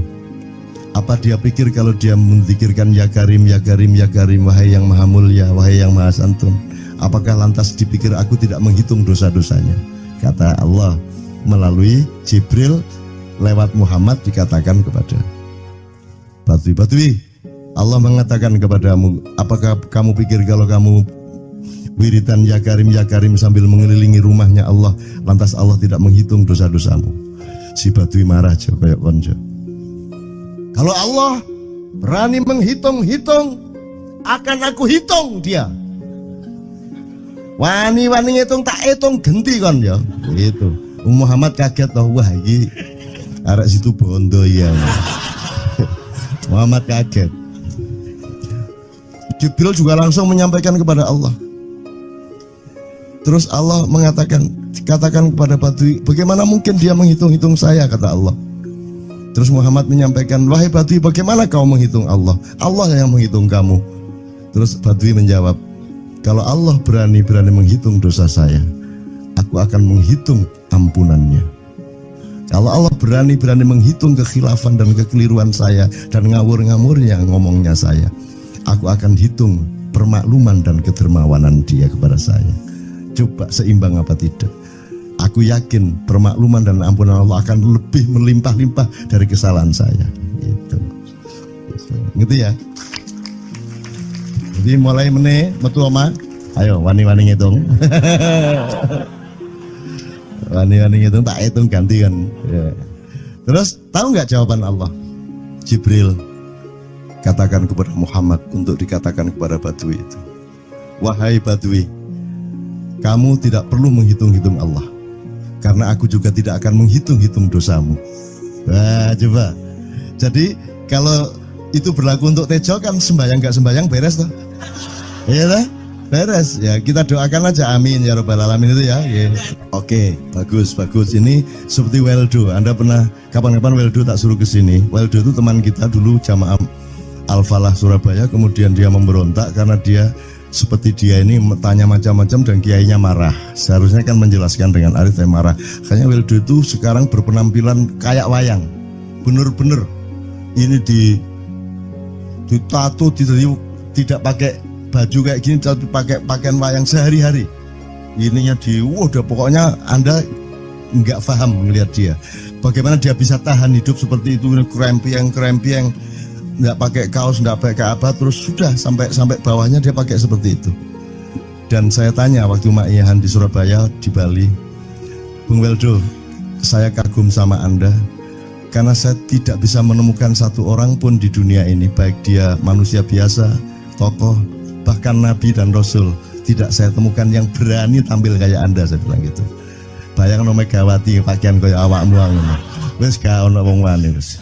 apa dia pikir kalau dia menzikirkan ya Karim, ya Karim, ya Karim, wahai yang maha mulia, wahai yang maha santun, apakah lantas dipikir aku tidak menghitung dosa-dosanya? Kata Allah melalui Jibril lewat Muhammad, dikatakan kepada Badui, Allah mengatakan kepadamu, apakah kamu pikir kalau kamu wiridan ya Karim sambil mengelilingi rumahnya Allah, lantas Allah tidak menghitung dosa-dosamu? Si Badui marah jo, kayak konjo. Kalau Allah berani menghitung-hitung akan aku hitung dia. Wani-wani ngitung tak hitung genti kon ya. Gitu. Muhammad kaget toh, wah iki arek situ bondo ya. Muhammad kaget. Jibril juga langsung menyampaikan kepada Allah. Terus Allah mengatakan, katakan kepada Badui, bagaimana mungkin dia menghitung-hitung saya, kata Allah. Terus Muhammad menyampaikan, wahai Badui, bagaimana kau menghitung Allah? Allah yang menghitung kamu. Terus Badui menjawab, kalau Allah berani menghitung dosa saya, aku akan menghitung ampunannya. Kalau Allah berani menghitung kekhilafan dan kekeliruan saya dan ngawur-ngawurnya ngomongnya saya, aku akan hitung permakluman dan kedermawanan dia kepada saya. Coba seimbang apa tidak? Aku yakin permakluman dan ampunan Allah akan lebih melimpah-limpah dari kesalahan saya. Gitu. Gitu ya. Jadi mulai metu oma, ayo wani-wani ngitung. Wani-wani ngitung tak hitung ganti kan. Ya. Terus tahu nggak jawaban Allah? Jibril katakan kepada Muhammad untuk dikatakan kepada Badui itu. Wahai Badui, kamu tidak perlu menghitung-hitung Allah, karena aku juga tidak akan menghitung-hitung dosamu. Wah, coba. Jadi kalau itu berlaku untuk Tejo kan sembayang nggak sembayang beres toh? Iya lah, beres. Ya kita doakan aja, amin ya robbal alamin itu ya. Yeah. Oke, bagus. Ini seperti Weldo. Anda pernah kapan-kapan Weldo tak suruh ke sini. Weldo itu teman kita dulu jamaah Al-Falah Surabaya. Kemudian dia memberontak karena dia seperti dia ini tanya macam-macam dan kiainya marah. Seharusnya kan menjelaskan dengan arif yang marah. Kayaknya Weldo itu sekarang berpenampilan kayak wayang. Bener-bener ini ditato, tidak pakai baju kayak gini, tapi pakai pakaian wayang sehari-hari. Ininya udah pokoknya Anda nggak paham melihat dia. Bagaimana dia bisa tahan hidup seperti itu, krempieng, nggak pakai kaos, nggak pakai apa, terus sudah sampai bawahnya dia pakai seperti itu. Dan saya tanya waktu Ma'iyahan di Surabaya, di Bali, Bung Weldo, saya kagum sama Anda karena saya tidak bisa menemukan satu orang pun di dunia ini, baik dia manusia biasa, tokoh, bahkan Nabi dan Rasul, tidak saya temukan yang berani tampil kayak Anda, saya bilang gitu. Bayang no Megawati pakaian kayak awakmu ngono. Wis gak ono wong wani wis.